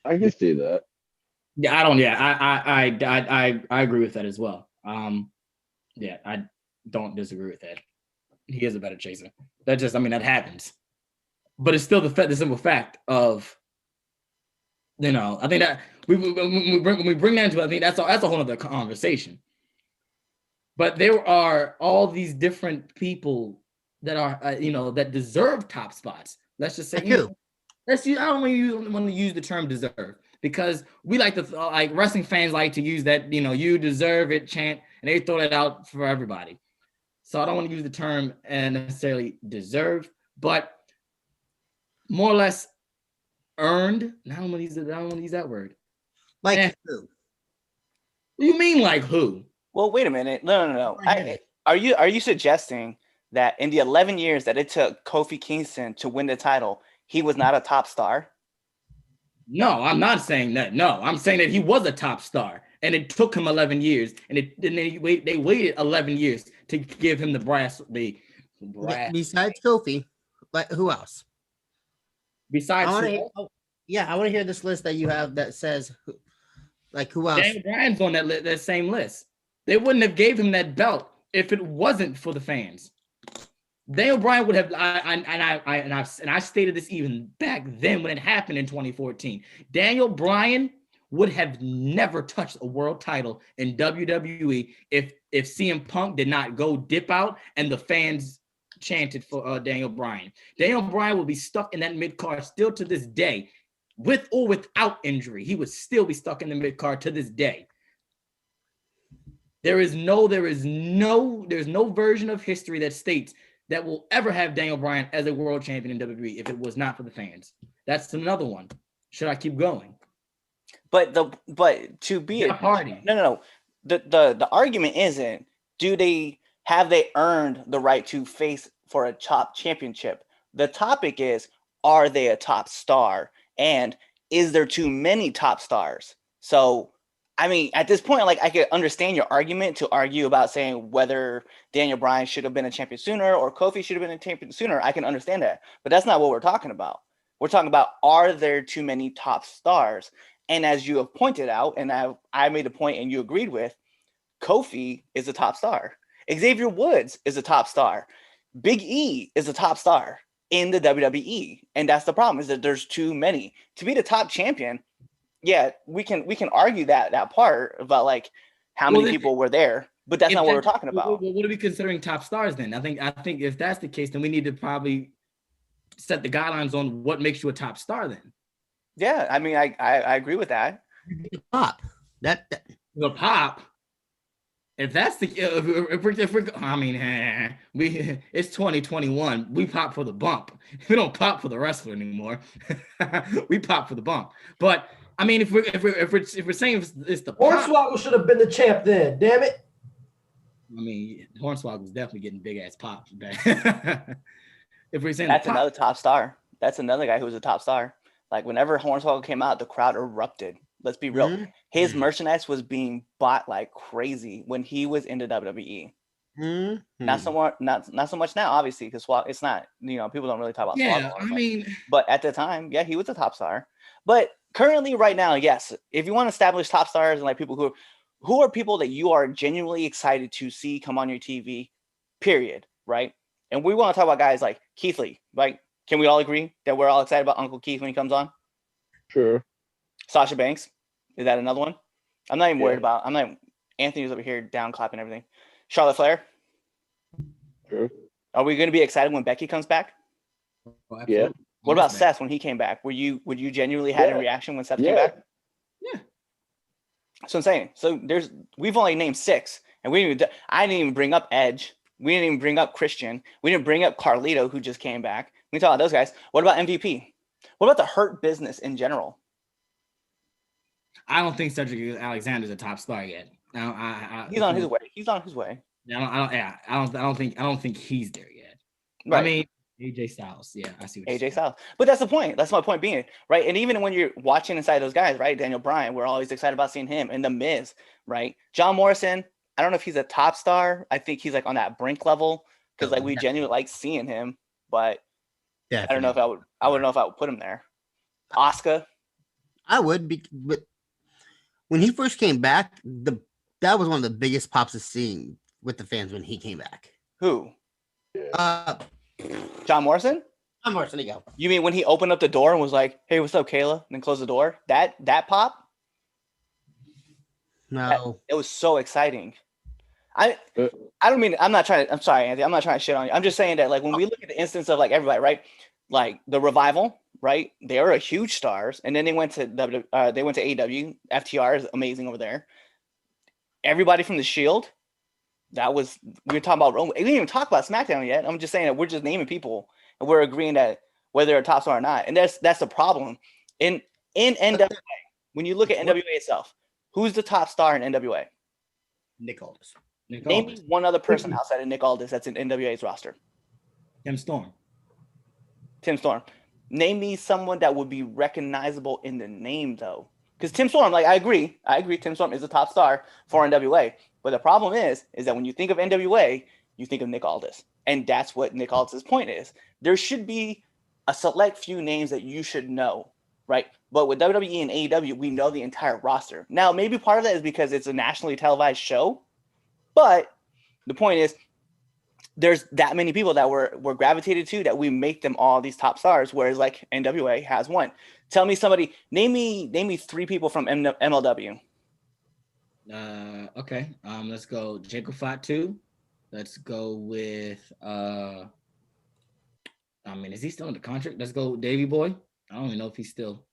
I can see that. Yeah, I don't. Yeah, I agree with that as well. Yeah, I don't disagree with that. He is a better chaser. That just, I mean, that happens. But it's still the simple fact of, I think that when we bring that into it, I think that's a whole other conversation. But there are all these different people that are, that deserve top spots. Let's just say, I do. I don't want to use the term deserve, because we like to, like wrestling fans like to use that, you deserve it chant, and they throw that out for everybody. So I don't want to use the term necessarily deserve, but more or less earned. I don't want to use that word. Like who? What do you mean, like who? Well, wait a minute. No. Are you suggesting that in the 11 years that it took Kofi Kingston to win the title, he was not a top star? No, I'm not saying that. No, I'm saying that he was a top star, and it took him 11 years, and they waited 11 years to give him the brass. Besides Kofi, like who else? Besides, I want to hear this list that you have that says, like who else? Daniel Bryan's on that same list. They wouldn't have gave him that belt if it wasn't for the fans. Daniel Bryan would have, I stated this even back then when it happened in 2014. Daniel Bryan would have never touched a world title in WWE if CM Punk did not go dip out and the fans chanted for Daniel Bryan. Daniel Bryan will be stuck in that mid-card still to this day, with or without injury. He would still be stuck in the mid-card to this day. There's no version of history that states that will ever have Daniel Bryan as a world champion in WWE if it was not for the fans. That's another one. Should I keep going? But to be a party. No. The argument isn't have they earned the right to face for a top championship? The topic is, are they a top star? And is there too many top stars? So, I mean, at this point, like I could understand your argument to argue about saying whether Daniel Bryan should have been a champion sooner or Kofi should have been a champion sooner. I can understand that, but that's not what we're talking about. We're talking about, are there too many top stars? And as you have pointed out, and I made a point and you agreed with, Kofi is a top star. Xavier Woods is a top star. Big E is a top star in the WWE. And that's the problem, is that there's too many. To be the top champion, yeah, we can argue that part about like how many people were there, but that's not what we're talking about. What are we considering top stars then? I think if that's the case, then we need to probably set the guidelines on what makes you a top star then. Yeah, I mean, I agree with that. Pop. The pop. If that's the if we're I mean, it's 2021. We pop for the bump. We don't pop for the wrestler anymore. We pop for the bump. But I mean, if we're saying it's the pop, Hornswoggle should have been the champ then. Damn it. I mean, Hornswoggle was definitely getting big ass pops back. If we're saying that's another top star. That's another guy who was a top star. Like whenever Hornswoggle came out, the crowd erupted. Let's be real. Mm-hmm. His merchandise was being bought like crazy when he was in the WWE. Mm-hmm. Not so much now, obviously, because it's not. People don't really talk about. Yeah, I mean, but at the time, yeah, he was a top star. But currently, right now, yes, if you want to establish top stars and like people who are people that you are genuinely excited to see come on your TV, period, right? And we want to talk about guys like Keith Lee, right? Can we all agree that we're all excited about Uncle Keith when he comes on? Sure. Sasha Banks. Is that another one? I'm not even worried about. I'm not. Anthony's over here down clapping everything. Charlotte Flair. True. Are we going to be excited when Becky comes back? Oh, Yeah. What about Seth when he came back? Would you genuinely had a reaction when Seth came back? Yeah. So I'm saying. So we've only named 6, and I didn't even bring up Edge. We didn't even bring up Christian. We didn't bring up Carlito, who just came back. We talk about those guys. What about MVP? What about the Hurt Business in general? I don't think Cedric Alexander's a top star yet. He's on his way. He's on his way. I don't think he's there yet. Right. I mean, AJ Styles. Yeah, I see what you're AJ saying. Styles. But that's the point. That's my point being, right? And even when you're watching inside those guys, right? Daniel Bryan, we're always excited about seeing him. And The Miz, right? John Morrison, I don't know if he's a top star. I think he's like on that brink level because like we genuinely like seeing him, but I don't know if I wouldn't know if I would put him there. Asuka. I would be, but when he first came back, that was one of the biggest pops of seeing with the fans when he came back. Who? John Morrison? John Morrison, there you go. You mean when he opened up the door and was like, "Hey, what's up, Kayla?" and then closed the door? That pop? No. It was so exciting. I don't mean I'm sorry, Anthony. I'm not trying to shit on you. I'm just saying that like when we look at the instance of like everybody, right? Like the Revival, right? They were a huge stars, and then they went to AEW. FTR is amazing over there. Everybody from the Shield, we were talking about Roman. We didn't even talk about SmackDown yet. I'm just saying that we're just naming people, and we're agreeing that whether they're a top star or not. And that's the problem in NWA. When you look at NWA itself, who's the top star in NWA? Nick Aldis. Name me one other person outside of Nick Aldis that's in NWA's roster. Tim Storm. Name me someone that would be recognizable in the name, though. Because Tim Storm, like I agree, Tim Storm is a top star for NWA. But the problem is that when you think of NWA, you think of Nick Aldis. And that's what Nick Aldis' point is. There should be a select few names that you should know, right? But with WWE and AEW, we know the entire roster. Now, maybe part of that is because it's a nationally televised show. But the point is, there's that many people that we're gravitated to that we make them all these top stars, whereas like NWA has one. Tell me somebody, name me 3 people from MLW. Okay. Let's go Jacob Fatu. Let's go with is he still in the contract? Let's go Davey Boy. I don't even know if he's still.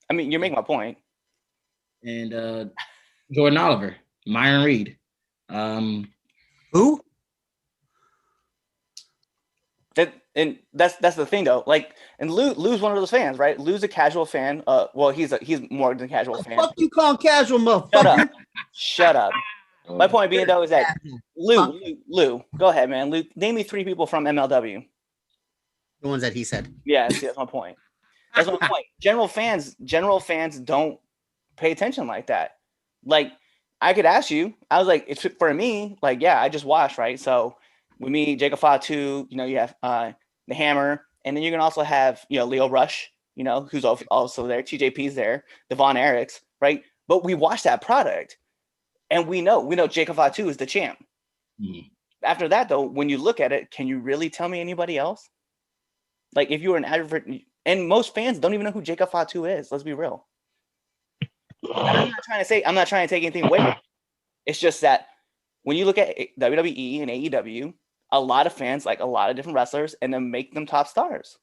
I mean, you're making my point. And Jordan Oliver, Myron Reed. Who? That's the thing though. Like, and Lou's one of those fans, right? Lou's a casual fan. Well, he's more than a casual fan. Fuck you, call casual, motherfucker. Shut up. My point being though is that Lou, go ahead, man. Lou, name me 3 people from MLW. The ones that he said. Yeah, that's my point. That's my point. General fans don't pay attention like that. Like, I could ask you. I was like, it's for me. Like, yeah, I just watched, right? So with me, Jacob Fatu, you have the Hammer, and then you can also have Leo Rush, who's also there. TJP's there. Devon Eriks, right? But we watch that product, and we know Jacob Fatu is the champ. Mm-hmm. After that, though, when you look at it, can you really tell me anybody else? Like, if you were an advert, and most fans don't even know who Jacob Fatu is. Let's be real. And I'm not trying to take anything away. It's just that when you look at WWE and AEW, a lot of fans like a lot of different wrestlers and then make them top stars.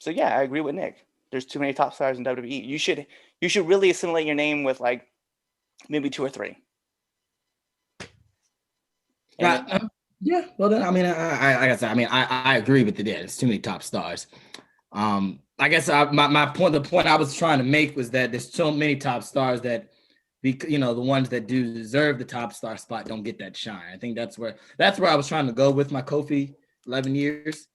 So yeah, I agree with Nick. There's too many top stars in WWE. You should really assimilate your name with like maybe 2 or 3. Yeah. Well, then I agree with it. There's too many top stars. I guess my point. The point I was trying to make was that there's so many top stars that, the ones that do deserve the top star spot don't get that shine. I think that's where I was trying to go with my Kofi 11 years.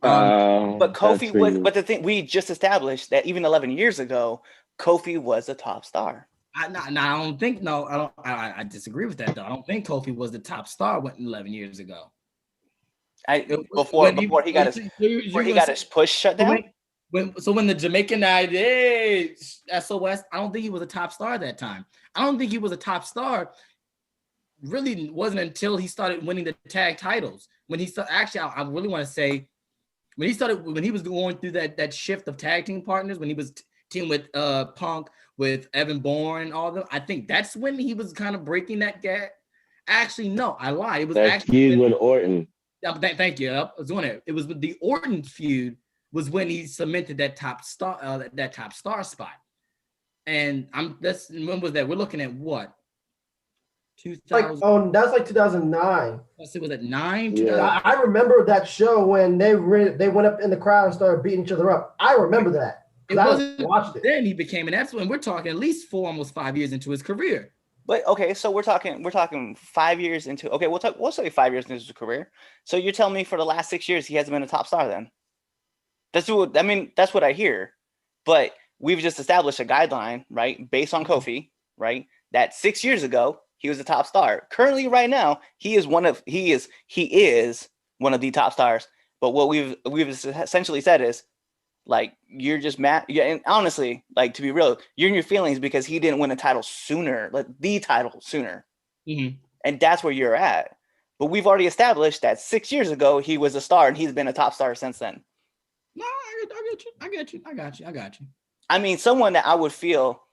But Kofi was. But the thing we just established that even 11 years ago, Kofi was a top star. I don't think. No, I don't. I disagree with that though. I don't think Kofi was the top star 11 years ago. Before he got his push shut down. When the Jamaican guy did SOS, I don't think he was a top star at that time. I don't think he was a top star. Really wasn't until he started winning the tag titles. When he started, actually, I really want to say when he was going through that shift of tag team partners, when he was teaming with Punk, with Evan Bourne, all of them, I think that's when he was kind of breaking that gap. Actually, no, I lied. It was That actually feud with Orton. Thank you. I was doing it. It was the Orton feud was when he cemented that top star spot. And when was that? We're looking at what? 2000. That's like 2009. Was it 9? Yeah. I remember that show when they went up in the crowd and started beating each other up. I remember that. It wasn't watched it. Then he became an absolute. And we're talking at least 4, almost 5 years into his career. But okay, so we're talking 5 years into. Okay, we'll say 5 years into his career. So you're telling me for the last 6 years he hasn't been a top star then? That's what I hear. But we've just established a guideline, right, based on Kofi, right, that 6 years ago he was a top star. Currently, right now, he is one of the top stars. But what we've essentially said is, like, you're just mad. Yeah, and honestly, like, to be real, you're in your feelings because he didn't win a title sooner, like the title sooner. Mm-hmm. And that's where you're at. But we've already established that 6 years ago he was a star and he's been a top star since then. No, I get you. I mean, someone that I would feel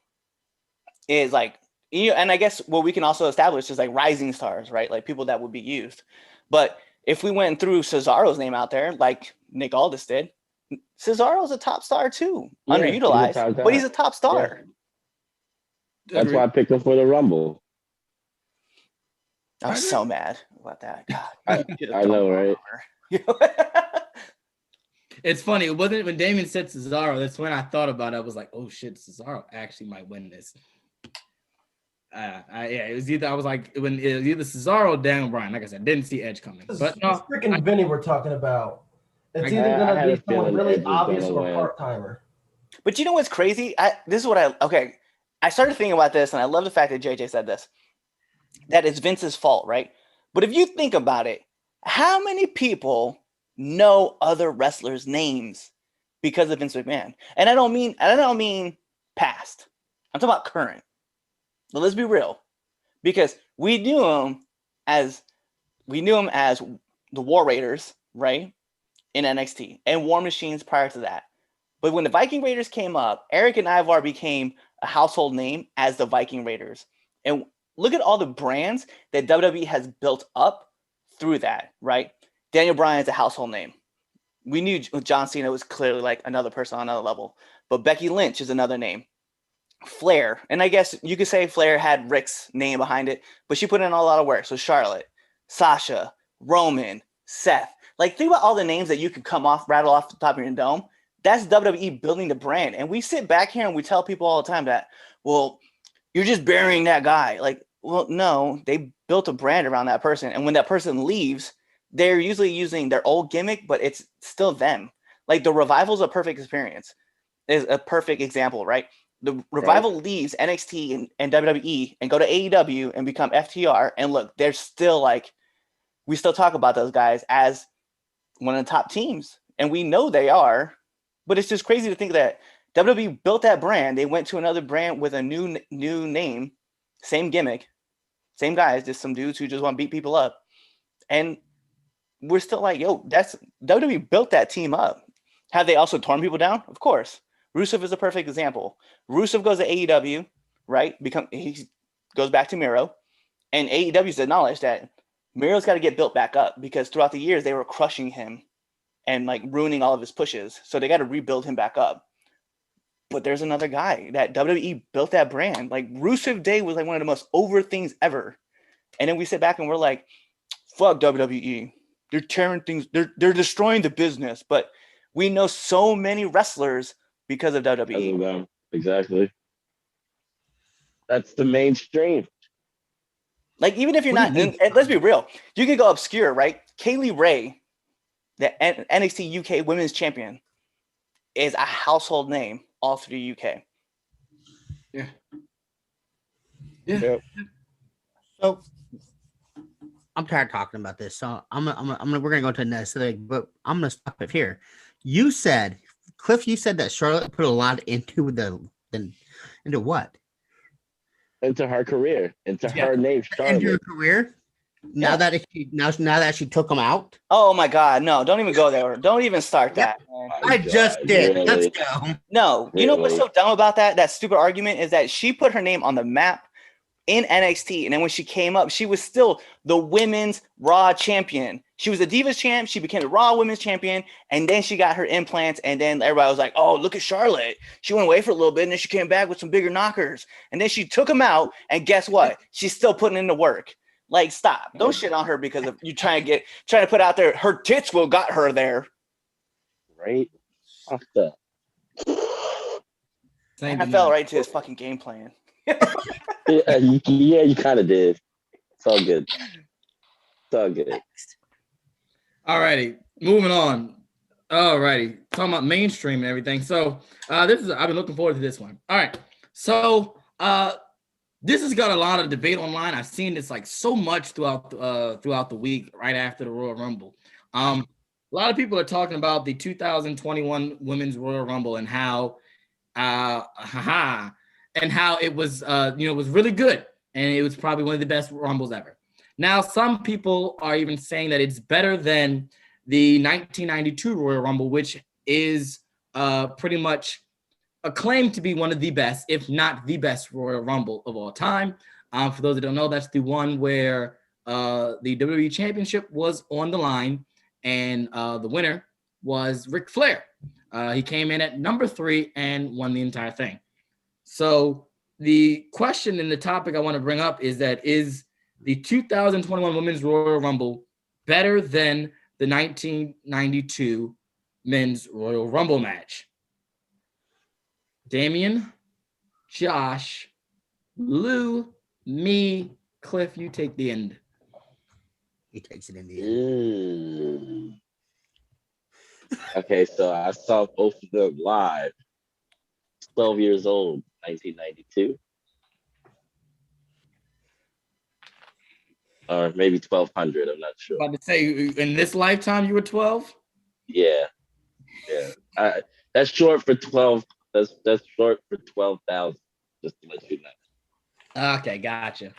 is like, and I guess what we can also establish is like rising stars, right? Like people that would be used. But if we went through Cesaro's name out there, like Nick Aldis did, Cesaro's a top star too, underutilized, but he's a top star. Yeah. That's why I picked him for the Rumble. I was so mad about that. God, I know, right? It's funny. It wasn't when Damien said Cesaro. That's when I thought about it. I was like, "Oh shit, Cesaro actually might win this." It was either either Cesaro or Daniel Bryan. Like I said, didn't see Edge coming. But no, it's freaking Vinny we're talking about. It's either gonna be someone really obvious or a part timer. But you know what's crazy? I started thinking about this, and I love the fact that JJ said this. That it's Vince's fault, right? But if you think about it, how many people know other wrestlers' names because of Vince McMahon? And I don't mean past. I'm talking about current. But let's be real, because we knew him as the War Raiders, right, in NXT, and War Machines prior to that. But when the Viking Raiders came up, Eric and Ivar became a household name as the Viking Raiders. And look at all the brands that WWE has built up through that, right? Daniel Bryan's a household name. We knew John Cena was clearly like another person on another level, but Becky Lynch is another name. Flair, and I guess you could say Flair had Rick's name behind it, but she put in a lot of work. So Charlotte, Sasha, Roman, Seth. Like, think about all the names that you could rattle off the top of your dome. That's WWE building the brand. And we sit back here and we tell people all the time that, well, you're just burying that guy. Like, well, no, they built a brand around that person. And when that person leaves, they're usually using their old gimmick, but it's still them. Like, the Revival's a perfect experience. Is a perfect example, right? The Revival leaves NXT and WWE and go to AEW and become FTR. And look, they're still like, we still talk about those guys as one of the top teams. And we know they are, but it's just crazy to think that WWE built that brand. They went to another brand with a new name, same gimmick, same guys, just some dudes who just want to beat people up. And we're still like, yo, that's WWE built that team up. Have they also torn people down? Of course. Rusev is a perfect example. Rusev goes to AEW, right? He goes back to Miro, and AEW's acknowledged that Miro's got to get built back up because throughout the years they were crushing him and like ruining all of his pushes. So they got to rebuild him back up. But there's another guy that WWE built that brand. Like Rusev Day was like one of the most over things ever. And then we sit back and we're like, fuck WWE. They're tearing things. They're destroying the business. But we know so many wrestlers because of WWE. Exactly. That's the mainstream. Like, even if you're not, and let's be real, you can go obscure, right? Kaylee Ray, the NXT UK Women's Champion, is a household name all through the UK. Yeah. Yep. So I'm tired of talking about this. So we're gonna go to the next thing, but I'm gonna stop it here. You said, Cliff, that Charlotte put a lot into into what? Into her career, into her name, Charlotte. Into her career? Now that she took him out. Oh my God, no! Don't even go there. Don't even start that. Man. I just did. Really? Let's go. No, you know what's Really? so dumb about that? That stupid argument is that she put her name on the map in NXT, and then when she came up, she was still the women's Raw champion. She was a Divas champ. She became the Raw Women's champion, and then she got her implants, and then everybody was like, "Oh, look at Charlotte. She went away for a little bit, and then she came back with some bigger knockers, and then she took them out, and guess what? She's still putting in the work." Like, stop! Don't shit on her because of you trying to put out there. Her tits will got her there. Right? Fuck that. Same I to fell me. right into his fucking game plan. Yeah, you kind of did. It's all good. It's all good. Alrighty, moving on. Alrighty, talking about mainstream and everything. So I've been looking forward to this one. All right, so this has got a lot of debate online. I've seen this like so much throughout the week right after the Royal Rumble. A lot of people are talking about the 2021 Women's Royal Rumble and how it was was really good and it was probably one of the best Rumbles ever. Now, some people are even saying that it's better than the 1992 Royal Rumble, which is pretty much acclaimed to be one of the best, if not the best Royal Rumble of all time. For those that don't know, that's the one where the WWE Championship was on the line, and the winner was Ric Flair. He came in at number 3 and won the entire thing. So the question and the topic I want to bring up is the 2021 Women's Royal Rumble better than the 1992 Men's Royal Rumble match? Damian, Josh, Lou, me, Cliff, you take the end. He takes it in the end. Okay, so I saw both of them live. 12 years old, 1992. Or maybe 1200, I'm not sure. About to say, in this lifetime, you were 12? Yeah. That's short for 12. That's short for 12,000. Just to let you know. Okay, gotcha.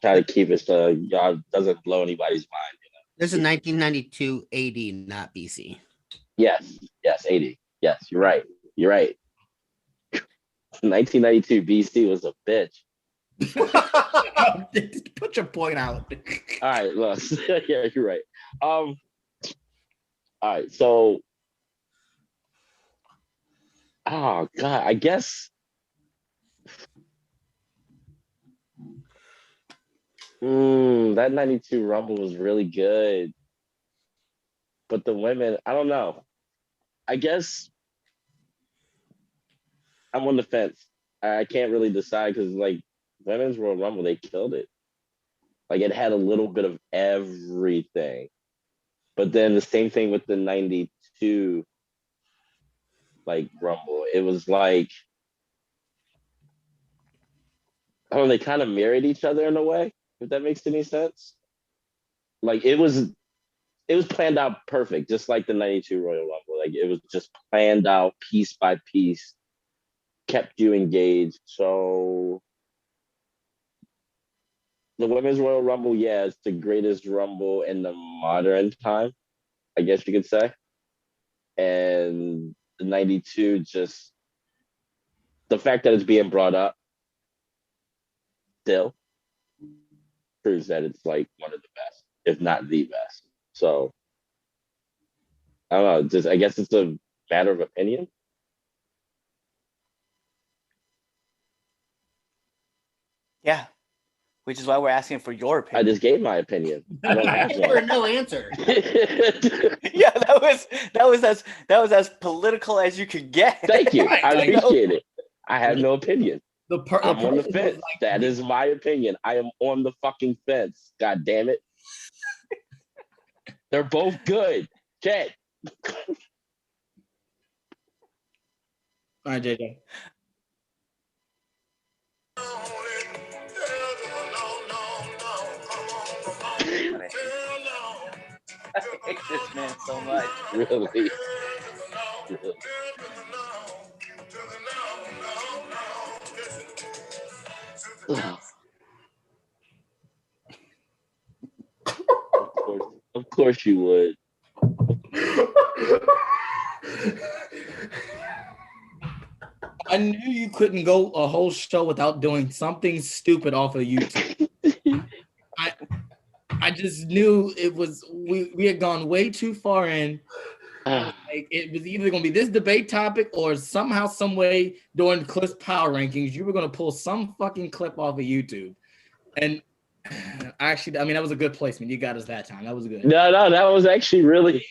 Try to keep it so y'all doesn't blow anybody's mind. This is 1992 AD, not BC. Yes, 80. Yes, you're right. 1992 BC was a bitch. Put your point out. All right, look. Yeah, you're right. All right, so oh god, I guess that 92 Rumble was really good. But the women, I don't know. I guess I'm on the fence. I can't really decide because like Women's Royal Rumble, they killed it. Like it had a little bit of everything. But then the same thing with the 92 like Rumble. It was like I don't know, they kind of married each other in a way, if that makes any sense. Like it was planned out perfect, just like the 92 Royal Rumble. Like it was just planned out piece by piece, kept you engaged. So the Women's Royal Rumble, yeah, it's the greatest Rumble in the modern time, I guess you could say. And the 92, just the fact that it's being brought up still proves that it's like one of the best, if not the best. So I don't know, I guess it's a matter of opinion. Yeah, which is why we're asking for your I opinion. just gave my opinion. I don't have one. No answer. Yeah, that was as political as you could get. Thank you. I Right, appreciate it. I have no opinion. The I'm on the person fence. was like, That is my opinion. I am on the fucking fence. God damn it. They're both good. Chet. all right, JJ. I hate this man so much. Really? Of course you would. I knew you couldn't go a whole show without doing something stupid off of YouTube. I just knew it was we had gone way too far in. Like it was either gonna be this debate topic or somehow, some way during Cliff's power rankings, you were gonna pull some fucking clip off of YouTube. And actually, I mean, that was a good placement. You got us that time. That was good. No, that was actually really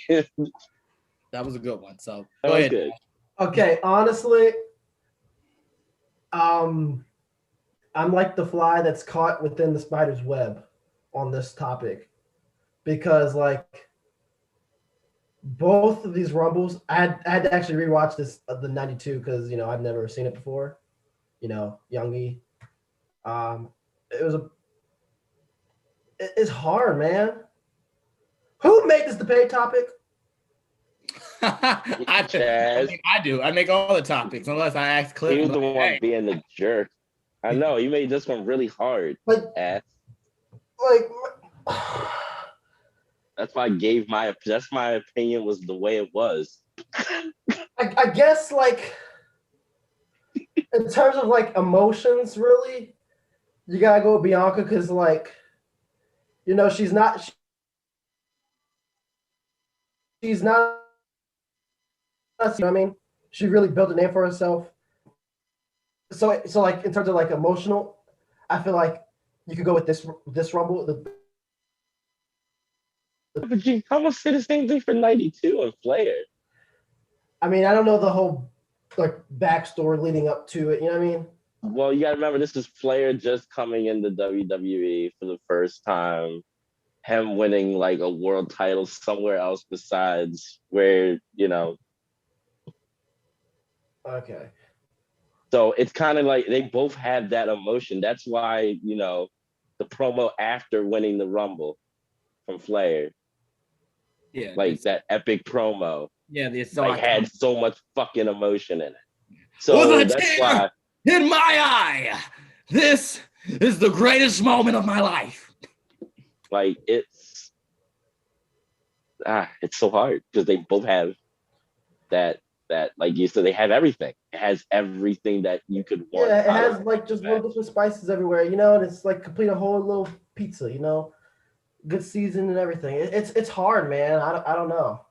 That was a good one. So that go was ahead. good. Okay, honestly, I'm like the fly that's caught within the spider's web on this topic, because like both of these rumbles, I had to actually rewatch this the '92 because I've never seen it before. Youngie. It's hard, man. Who made this debate topic? I do. I make all the topics unless I ask Cliff. He was the one being the jerk. I know you made this one really hard. Ass. That's why I gave my opinion was the way it was. I guess like in terms of like emotions, really, you gotta go with Bianca because like she's not. She's not. I mean, she really built a name for herself. So like in terms of like emotional, I feel like you could go with this rumble. But you almost say the same thing for '92 and Flair. I mean, I don't know the whole like backstory leading up to it. You know what I mean? Well, you gotta remember this is Flair just coming into WWE for the first time. Him winning like a world title somewhere else besides where Okay. So it's kind of like they both had that emotion. That's why, the promo after winning the Rumble from Flair. Yeah. Like that epic promo. Yeah, had so much fucking emotion in it. So that's why. In my eye, this is the greatest moment of my life. Like it's so hard because they both have that like you said, they have everything. It has everything that you could want. Yeah, it has like just little different spices everywhere, and it's like complete a whole little pizza, good season and everything. It's hard, man. I don't know.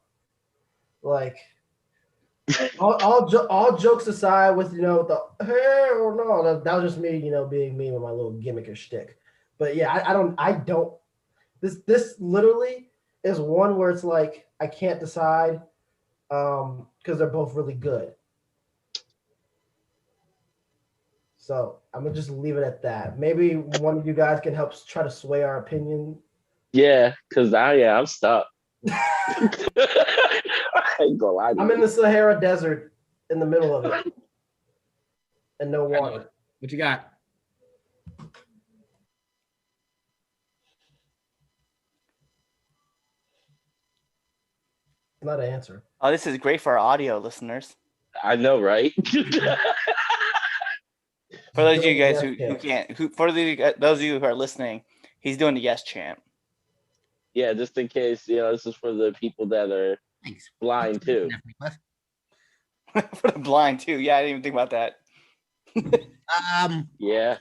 Like all jokes aside, with the hell no, that was just me, being me with my little gimmick or shtick. But yeah, I don't. This literally is one where it's like I can't decide. Because they're both really good. So I'm gonna just leave it at that. Maybe one of you guys can help try to sway our opinion. Yeah, because I'm stuck. I ain't gonna lie to you. I'm in the Sahara Desert in the middle of it. And no water. What you got? Not an answer. Oh, this is great for our audio listeners. I know, right? For those of you guys who can't, those of you who are listening, he's doing the yes chant. Yeah, just in case, this is for the people that are blind too. For the blind too. Yeah, I didn't even think about that. Yeah.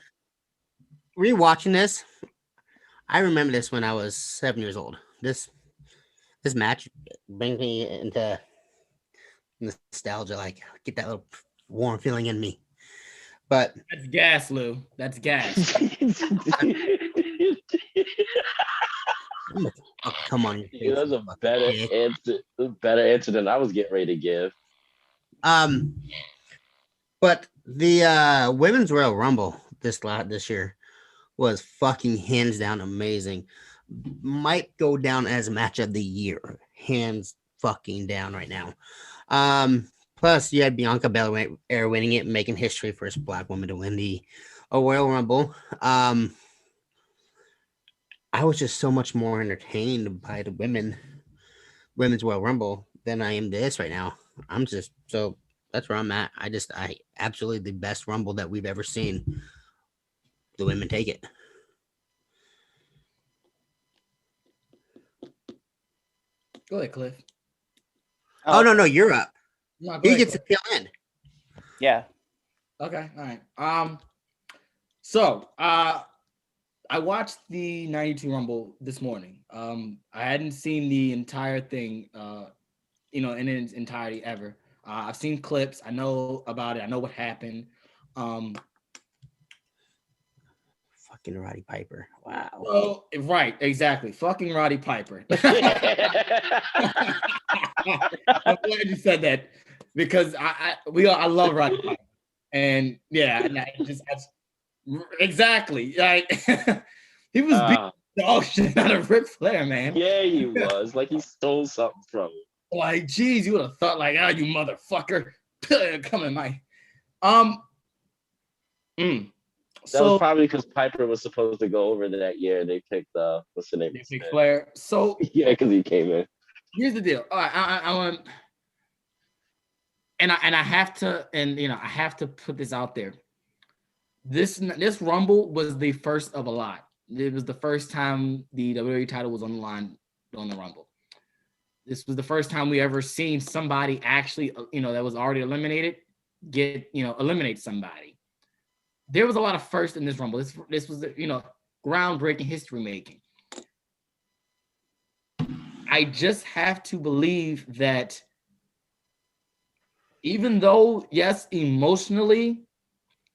Rewatching this, I remember this when I was 7 years old. This match brings me into nostalgia, like get that little warm feeling in me. But that's gas, Lou. That's gas. Come on, that's a better answer than I was getting ready to give. But the Women's Royal Rumble this year was fucking hands down amazing. Might go down as match of the year, hands fucking down right now. Plus you had Bianca Belair winning it, making history, first Black woman to win the Royal Rumble. I was just so much more entertained by the Women's Royal Rumble than I am this right now. I'm just so that's where I'm at. I absolutely the best Rumble that we've ever seen. The women take it. Go ahead, Cliff. Oh, no, you're up. No, go He ahead, gets to Cliff. fill in. Yeah. Okay, all right. So I watched the 92 Rumble this morning. I hadn't seen the entire thing, in its entirety ever. I've seen clips. I know about it. I know what happened. Fucking Roddy Piper. Wow. Oh, right, exactly. Fucking Roddy Piper. I'm glad you said that because I love Roddy Piper, and yeah, and exactly. Like he was beating the dog shit out of Ric Flair, man. Yeah, he was. Like he stole something from him. Like, geez, you would have thought, like, you motherfucker, come in my. That was probably because Piper was supposed to go over there that year. They picked what's the name? Big Flair. So yeah, because he came in. Here's the deal. All right, I want, and I have to, I have to put this out there. This Rumble was the first of a lot. It was the first time the WWE title was on the line on the Rumble. This was the first time we ever seen somebody actually, that was already eliminated, eliminate somebody. There was a lot of firsts in this Rumble. This was, groundbreaking history making. I just have to believe that even though, yes, emotionally,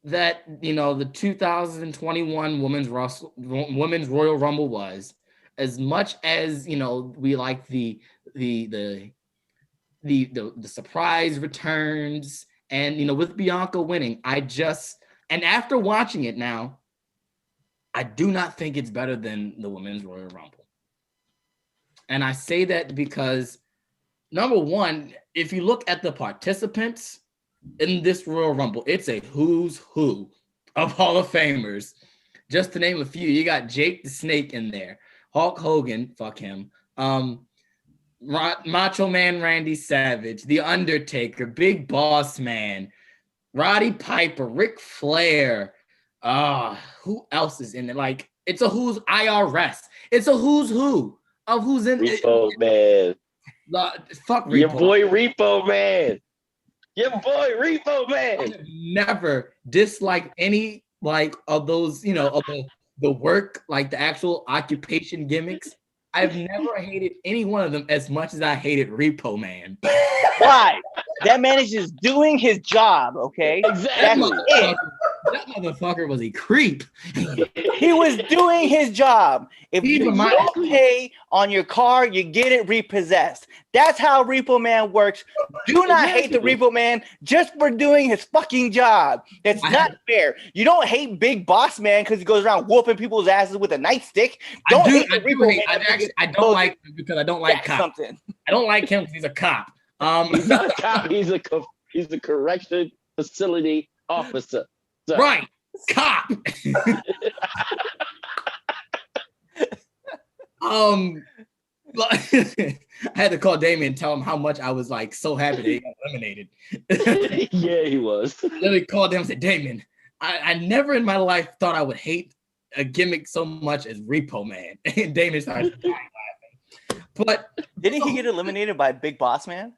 that, the 2021 Women's Royal Rumble was, as much as, we like the surprise returns and, with Bianca winning, and after watching it now, I do not think it's better than the Women's Royal Rumble. And I say that because, number one, if you look at the participants in this Royal Rumble, it's a who's who of Hall of Famers. Just to name a few, you got Jake the Snake in there, Hulk Hogan, fuck him, Macho Man Randy Savage, The Undertaker, Big Boss Man, Roddy Piper, Ric Flair. Who else is in it? Like, it's a who's IRS. It's a who's who of who's in it. Repo Man. Fuck Repo. Your boy Repo Man. Your boy Repo Man. I have never disliked any of those, of the work, like the actual occupation gimmicks. I've never hated any one of them as much as I hated Repo Man. Why? That man is just doing his job, okay? Exactly. That motherfucker was a creep. He was doing his job. If you don't pay on your car, you get it repossessed. That's how Repo Man works. Do not hate the Repo Man just for doing his fucking job. That's not fair. You don't hate Big Boss Man because he goes around whooping people's asses with a nightstick. I don't like him because I don't like cops. I don't like him because he's a cop. He's not a cop. He's a correction facility officer. So. Right, cop. I had to call Damien and tell him how much I was so happy that he got eliminated. Yeah, he was. I literally called him and said, Damien, I never in my life thought I would hate a gimmick so much as Repo Man. And Damien started dying laughing. But didn't he get eliminated by Big Boss Man?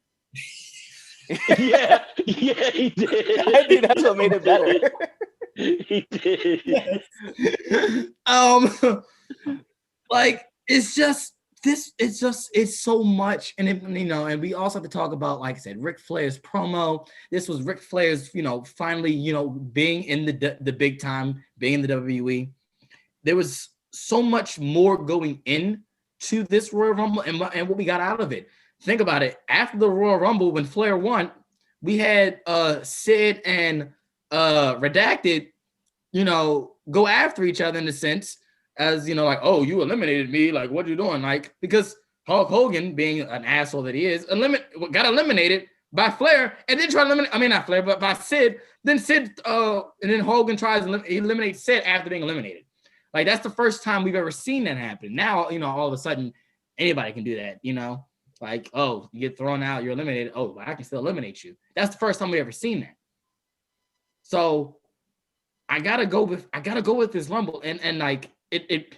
yeah, he did. I think that's what made it better. He did. Yes. It's so much, and and we also have to talk about, like I said, Ric Flair's promo. This was Ric Flair's, finally, being in the big time, being in the WWE. There was so much more going in to this Royal Rumble and what we got out of it. Think about it. After the Royal Rumble, when Flair won, we had Sid and Redacted, go after each other in a sense, as oh, you eliminated me, like what you doing, because Hulk Hogan, being an asshole that he is, got eliminated by Flair, and then tried to eliminate, not Flair, but by Sid. Then Sid, and then Hogan tries to eliminate Sid after being eliminated. That's the first time we've ever seen that happen. Now, all of a sudden, anybody can do that, oh, you get thrown out, you're eliminated. Oh, I can still eliminate you. That's the first time we ever seen that. So I gotta go with this Rumble, and it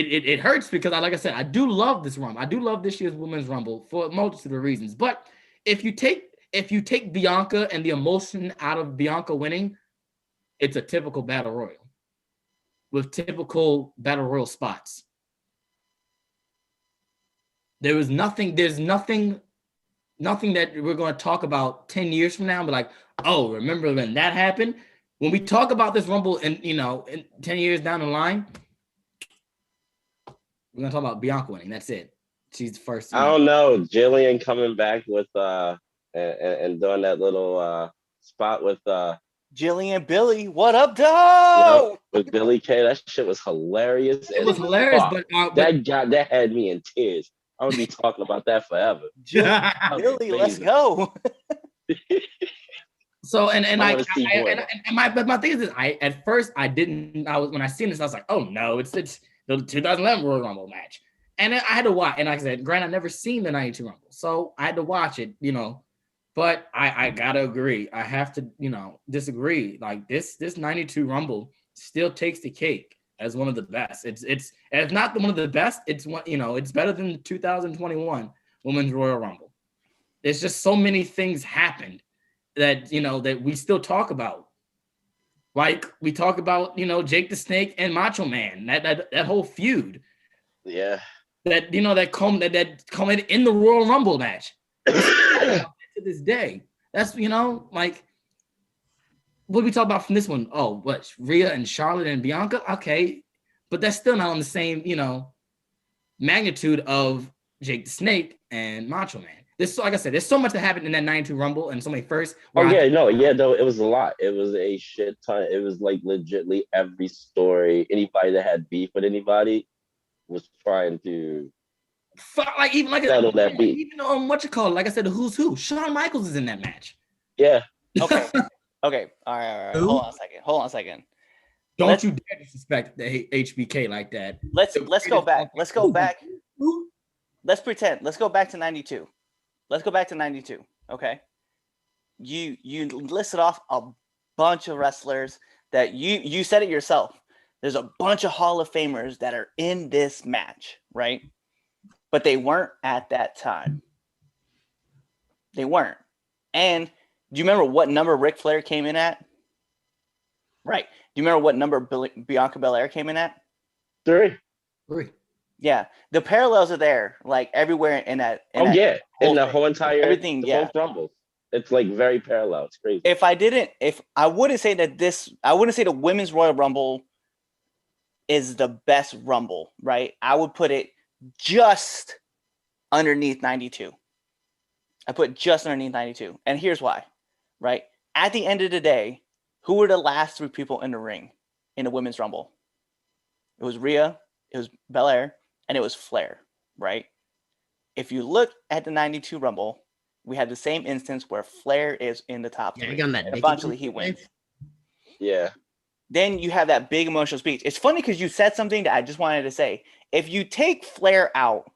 it hurts because like I said, I do love this Rumble. I do love this year's Women's Rumble for a multitude of reasons. But if you take Bianca and the emotion out of Bianca winning, it's a typical battle royal with typical battle royal spots. There's nothing that we're going to talk about 10 years from now, but like, oh, remember when that happened? When we talk about this Rumble in 10 years down the line, we're going to talk about Bianca winning. That's it. She's the first. I don't know. Jillian coming back with and doing that little spot with Jillian Billy, what up, dog? with Billy Kay. That shit was hilarious. It was hilarious, but that had me in tears. I'm gonna be talking about that forever. Billy, let's go. So my thing is this, at first when I seen this, I was like, oh no, it's the 2011 Royal Rumble match. And I had to watch, and like I said, granted, I've never seen the 92 Rumble, so I had to watch it, but I gotta agree. I have to, disagree. Like this 92 Rumble still takes the cake as one of the best. It's not one of the best. It's one, it's better than the 2021 Women's Royal Rumble. There's just so many things happened that that we still talk about. Like we talk about, Jake the Snake and Macho Man, that whole feud. Yeah. That that culminated in the Royal Rumble match. To this day. That's like what we talk about from this one. Oh, what, Rhea and Charlotte and Bianca? Okay. But that's still not on the same, magnitude of Jake the Snake and Macho Man. Like I said, there's so much that happened in that 92 Rumble and so many firsts. Though it was a lot. It was a shit ton. It was like legitly every story. Anybody that had beef with anybody was trying to settle that beef. Even on like I said, the who's who. Shawn Michaels is in that match. Yeah. Okay. Okay. All right. Hold on a second. Don't you dare disrespect the HBK like that. Let's go back. Let's go back. Let's pretend. Let's go back to 92. Okay. You listed off a bunch of wrestlers that you said it yourself. There's a bunch of Hall of Famers that are in this match, right? But they weren't at that time. They weren't. And do you remember what number Ric Flair came in at? Right. Do you remember what number Bianca Belair came in at? 3. Yeah. The parallels are there, like everywhere in that. In the whole entire everything. Both Rumbles. It's like very parallel. It's crazy. I wouldn't say the Women's Royal Rumble is the best Rumble, right? I would put it just underneath 92. I put just underneath 92. And here's why, right? At the end of the day, who were the last 3 people in the ring in the Women's Rumble? It was Rhea, it was Belair, and it was Flair, right? If you look at the 92 Rumble, we have the same instance where Flair is in the top 3. And eventually he wins. Yeah. Then you have that big emotional speech. It's funny because you said something that I just wanted to say. If you take Flair out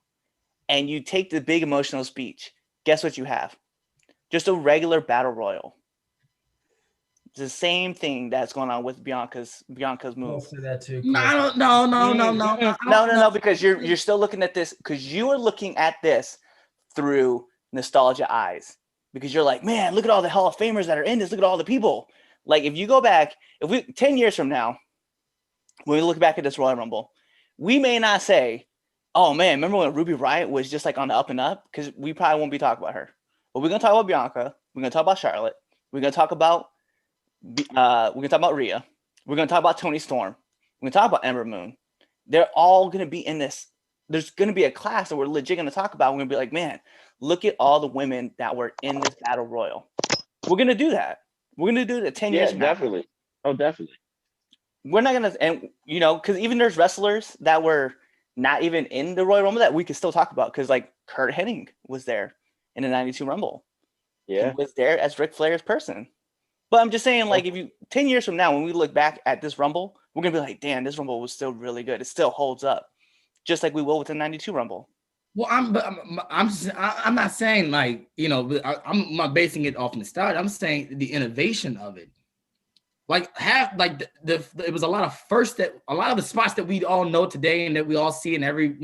and you take the big emotional speech, guess what you have? Just a regular battle royal. It's the same thing that's going on with Bianca's move. Say that too. No, because you're still looking at this, because you are looking at this through nostalgia eyes. Because you're like, man, look at all the Hall of Famers that are in this. Look at all the people. Like if you go back, 10 years from now, when we look back at this Royal Rumble, we may not say, oh man, remember when Ruby Riott was just like on the up and up? Because we probably won't be talking about her. But we're gonna talk about Bianca. We're gonna talk about Charlotte. We're gonna talk about Rhea. We're gonna talk about Toni Storm. We're gonna talk about Ember Moon. They're all gonna be in this. There's gonna be a class that we're legit gonna talk about. We're gonna be like, man, look at all the women that were in this battle royal. We're gonna do that. We're gonna do it 10 years from definitely. Now. Oh, definitely. We're not gonna, and because even there's wrestlers that were not even in the Royal Rumble that we could still talk about, because like Kurt Hennig was there in the 92 Rumble. Yeah. He was there as Ric Flair's person. But I'm just saying, like, if you 10 years from now, when we look back at this Rumble, we're gonna be like, damn, this Rumble was still really good. It still holds up, just like we will with the 92 Rumble. Well, I'm not saying like I'm not basing it off nostalgia. I'm saying the innovation of it. Like half, like it was a lot of the spots that we all know today and that we all see in every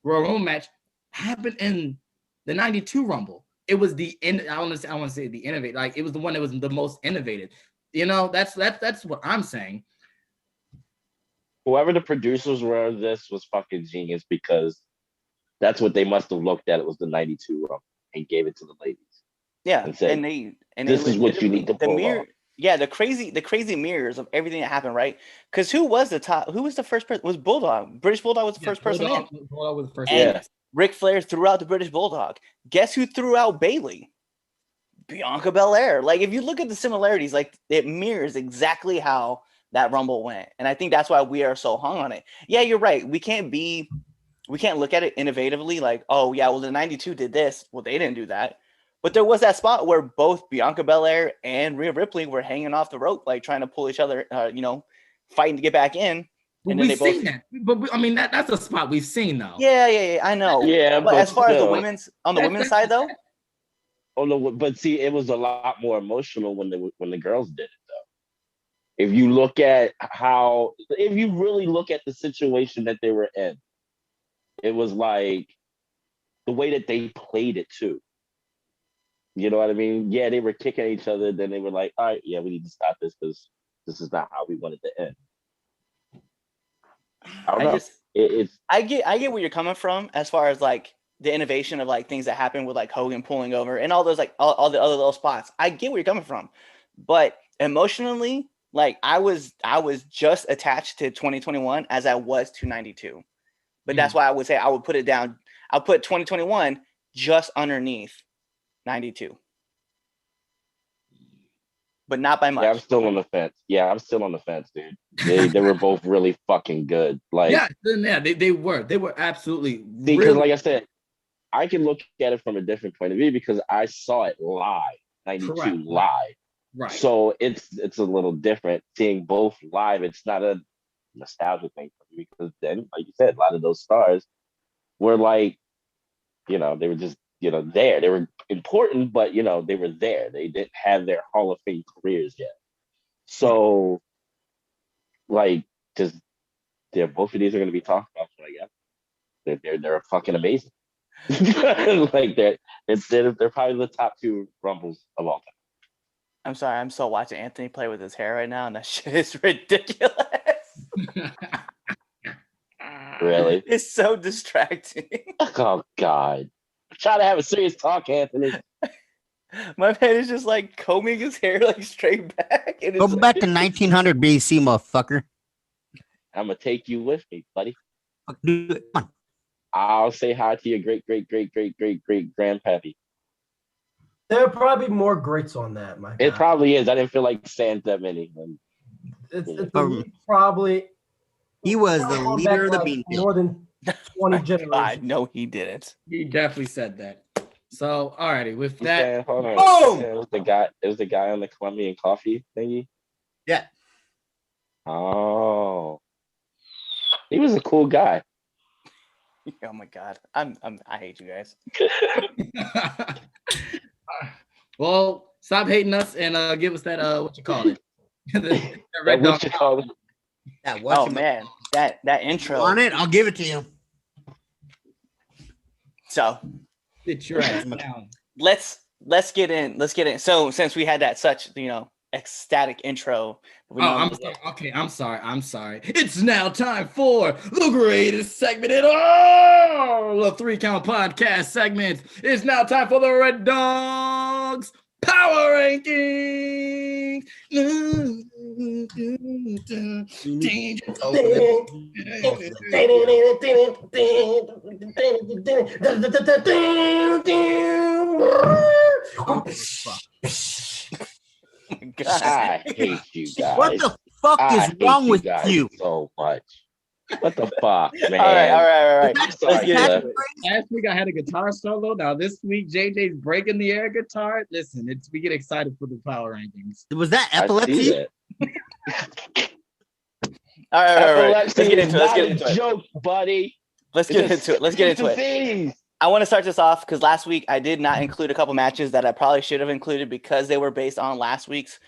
Royal Rumble match happened in the '92 Rumble. It was I want to say the innovate. Like it was the one that was the most innovative. That's what I'm saying. Whoever the producers were of this was fucking genius because that's what they must have looked at. It was the '92 Rumble and gave it to the ladies. Yeah, and said, this is what you need to pull off. Yeah, the crazy mirrors of everything that happened, right? Because who was the first person? Was Bulldog. British Bulldog was the first person in. Bulldog was the first. And Ric Flair threw out the British Bulldog. Guess who threw out Bayley? Bianca Belair. Like, if you look at the similarities, like, it mirrors exactly how that Rumble went. And I think that's why we are so hung on it. Yeah, you're right. We can't look at it innovatively, like, oh, yeah, well, the 92 did this. Well, they didn't do that. But there was that spot where both Bianca Belair and Rhea Ripley were hanging off the rope, like trying to pull each other, fighting to get back in. And then we've seen that. But I mean, that's a spot we've seen though. Yeah, I know. Yeah, but as far as the women's side though. Oh no, but see, it was a lot more emotional when the girls did it though. If you really look at the situation that they were in, it was like the way that they played it too. You know what I mean? Yeah, they were kicking each other. Then they were like, all right, yeah, we need to stop this because this is not how we wanted to end. I don't know. I get where you're coming from as far as like the innovation of like things that happen with like Hogan pulling over and all those like all the other little spots. I get where you're coming from. But emotionally, like I was just attached to 2021 as I was to 92. But that's why I would say I would put it down. I'll put 2021 just underneath 92, but not by much. Yeah, I'm still on the fence, dude. They were both really fucking good. Like, they were absolutely. Because, like I said, I can look at it from a different point of view because I saw it live, 92 Correct. live. Right. So it's a little different seeing both live. It's not a nostalgia thing for me because then, like you said, a lot of those stars were like, they were just. There. They were important, but, they were there. They didn't have their Hall of Fame careers yet. So, like, both of these are going to be talked about, so I guess. They're fucking amazing. Like, they're probably the top two Rumbles of all time. I'm sorry, I'm still watching Anthony play with his hair right now, and that shit is ridiculous. Really? It's so distracting. Oh, God. Try to have a serious talk, Anthony. My man is just like combing his hair like straight back. Go back to 1900 BC, motherfucker. I'm gonna take you with me, buddy. Do it. Come on. I'll say hi to your great grandpappy. There are probably more greats on that, my guy. It probably is. I didn't feel like saying that many. It's probably. He was the leader of the bean field. More than 20 generations. God, no, he didn't. He definitely said that. So, alrighty, with that, Hold on. Boom! It was the guy on the Colombian coffee thingy. Yeah. Oh, he was a cool guy. Oh my God, I hate you guys. Well, stop hating us and give us that what you call it. What you call it? Oh man, that intro. On it, I'll give it to you. So Sit your ass down. let's get in. So since we had that such ecstatic intro. I'm sorry. It's now time for the greatest segment in all the 3 Count Podcast segments. It's now time for the Red Dogs Power Rankings. God. I hate you guys. What the fuck is wrong with you? So much. What the fuck, man? All right. Sorry, Last week I had a guitar solo. Now this week JJ's breaking the air guitar. Listen, we get excited for the power rankings. Was that epilepsy? All right. Let's Epilepsy get is into it. not a joke, buddy. Let's get into it. Disease. I want to start this off because last week I did not include a couple matches that I probably should have included because they were based on last week's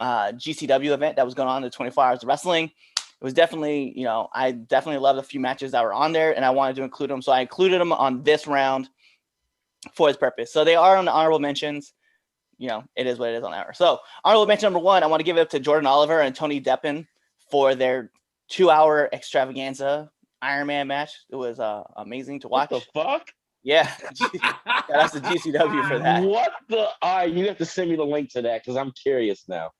GCW event that was going on in the 24 Hours of Wrestling. It was definitely, I definitely loved a few matches that were on there, and I wanted to include them. So I included them on this round for this purpose. So they are on the honorable mentions. It is what it is on our. So honorable mention number 1, I want to give it up to Jordan Oliver and Tony Deppen for their 2-hour extravaganza Iron Man match. It was amazing to watch. What the fuck? Yeah. That's the GCW for that. What the? All right, you have to send me the link to that because I'm curious now.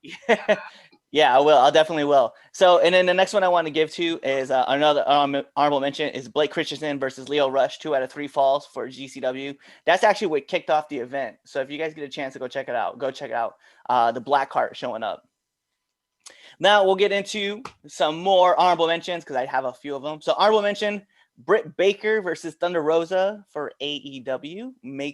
Yeah, I will. I'll definitely will. So, and then the next one I want to give to is another honorable mention is Blake Christensen versus Leo Rush, 2 out of 3 falls for GCW. That's actually what kicked off the event. So if you guys get a chance to go check it out, the Black Heart showing up. Now we'll get into some more honorable mentions because I have a few of them. So honorable mention, Britt Baker versus Thunder Rosa for AEW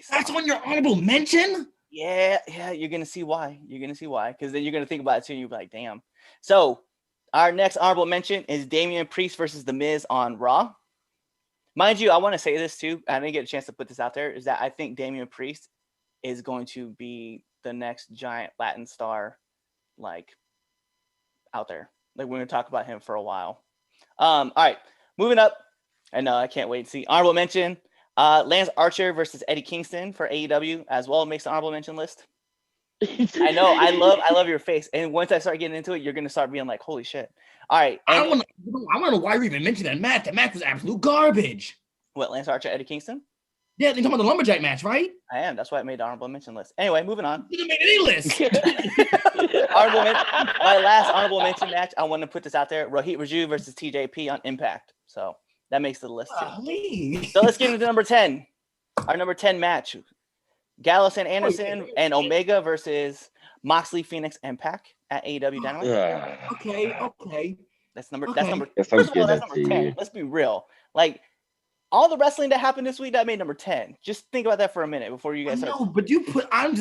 That's on your honorable mention? Yeah, you're gonna see why. Because then you're gonna think about it too, and you'll be like, damn. So our next honorable mention is Damian Priest versus The Miz on Raw. Mind you, I want to say this too. I didn't get a chance to put this out there, is that I think Damian Priest is going to be the next giant Latin star, like, out there. Like, we're gonna talk about him for a while. All right, moving up. I know I can't wait to see. Honorable mention. Lance Archer versus Eddie Kingston for AEW as well makes the honorable mention list. I know. I love your face. And once I start getting into it, you're gonna start being like, holy shit. All right. I want to know why you even mentioned that match. That match was absolute garbage. What, Lance Archer, Eddie Kingston? Yeah, you're talking about the lumberjack match, right? I am. That's why I made the honorable mention list. Anyway, moving on. You didn't make any list. My last honorable mention match, I want to put this out there. Rohit Raju versus TJP on Impact. So that makes the list too. So let's get into number 10. Our number 10 match. Gallows and Anderson and Omega versus Moxley, Phoenix, and Pac at AEW Dynamite. Okay. That's number 10. Let's be real. Like, all the wrestling that happened this week, that made number 10. Just think about that for a minute before you guys start. No, but I'm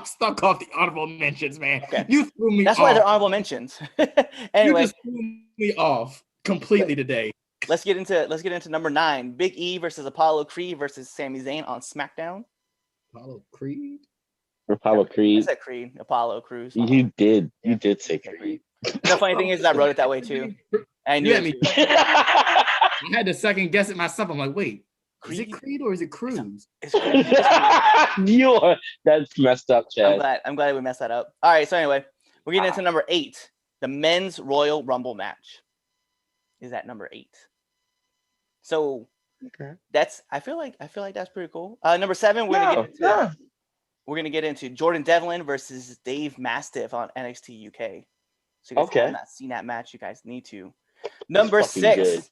stuck off the honorable mentions, man. Okay. You threw me That's off. why they're honorable mentions. Anyway. You just threw me off completely today. Let's get into number 9. Big E versus Apollo Creed versus Sami Zayn on SmackDown. Apollo Creed? Apollo Creed. I said Creed. Apollo Crews. You did say Creed. The funny thing is I wrote it that way too. I knew it. I had to second guess it myself. I'm like, wait, Creed? Is it Creed or is it Cruz? It's Creed. That's messed up, Chad. I'm glad we messed that up. All right, so anyway, we're getting into number 8. The men's Royal Rumble match is at number 8. So that's I feel like that's pretty cool. Number 7, we're gonna get into Jordan Devlin versus Dave Mastiff on NXT UK. So you guys have not seen that match, you guys need to. Number 6. Good.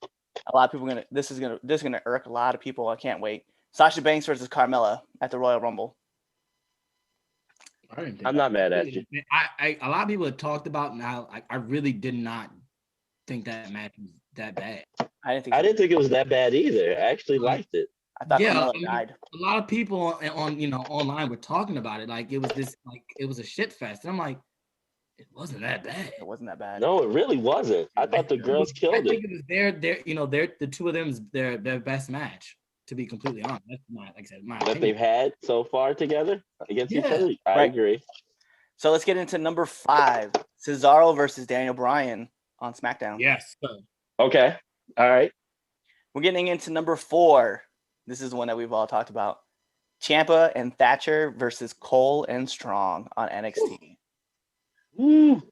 A lot of people this is gonna irk a lot of people. I can't wait. Sasha Banks versus Carmella at the Royal Rumble. I'm not mad at you. A lot of people have talked about now. I really did not think that match was that bad. I didn't think it was that bad either. I actually liked it. I thought Carmella died. A lot of people on online were talking about it like it was a shit fest, and I'm like, it wasn't that bad. It wasn't that bad. No, it really wasn't. I thought the girls killed it. I think it was the two of them's their best match. To be completely honest, that's like I said, my that they've had so far together against each other. I agree. So let's get into number 5: Cesaro versus Daniel Bryan on SmackDown. Yes. Okay. All right. We're getting into number 4. This is the one that we've all talked about. Ciampa and Thatcher versus Cole and Strong on NXT. Ooh.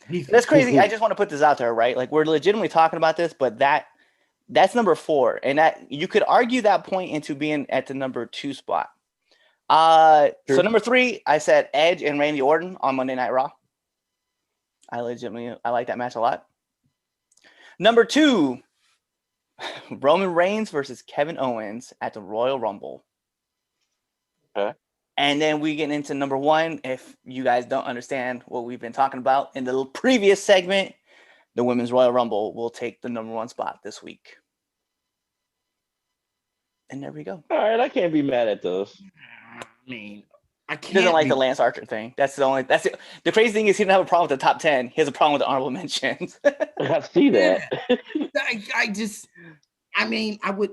That's crazy. I just want to put this out there, right? Like, we're legitimately talking about this, but that's number 4. And that you could argue that point into being at the number 2 spot. So number 3, I said Edge and Randy Orton on Monday Night Raw. I like that match a lot. Number 2, Roman Reigns versus Kevin Owens at the Royal Rumble. Okay. And then we get into number 1. If you guys don't understand what we've been talking about in the previous segment, the Women's Royal Rumble will take the number 1 spot this week. And there we go. All right, I can't be mad at those. I mean, I can't. He doesn't like the Lance Archer thing. The crazy thing is he doesn't have a problem with the top 10. He has a problem with the honorable mentions. I see that. I would.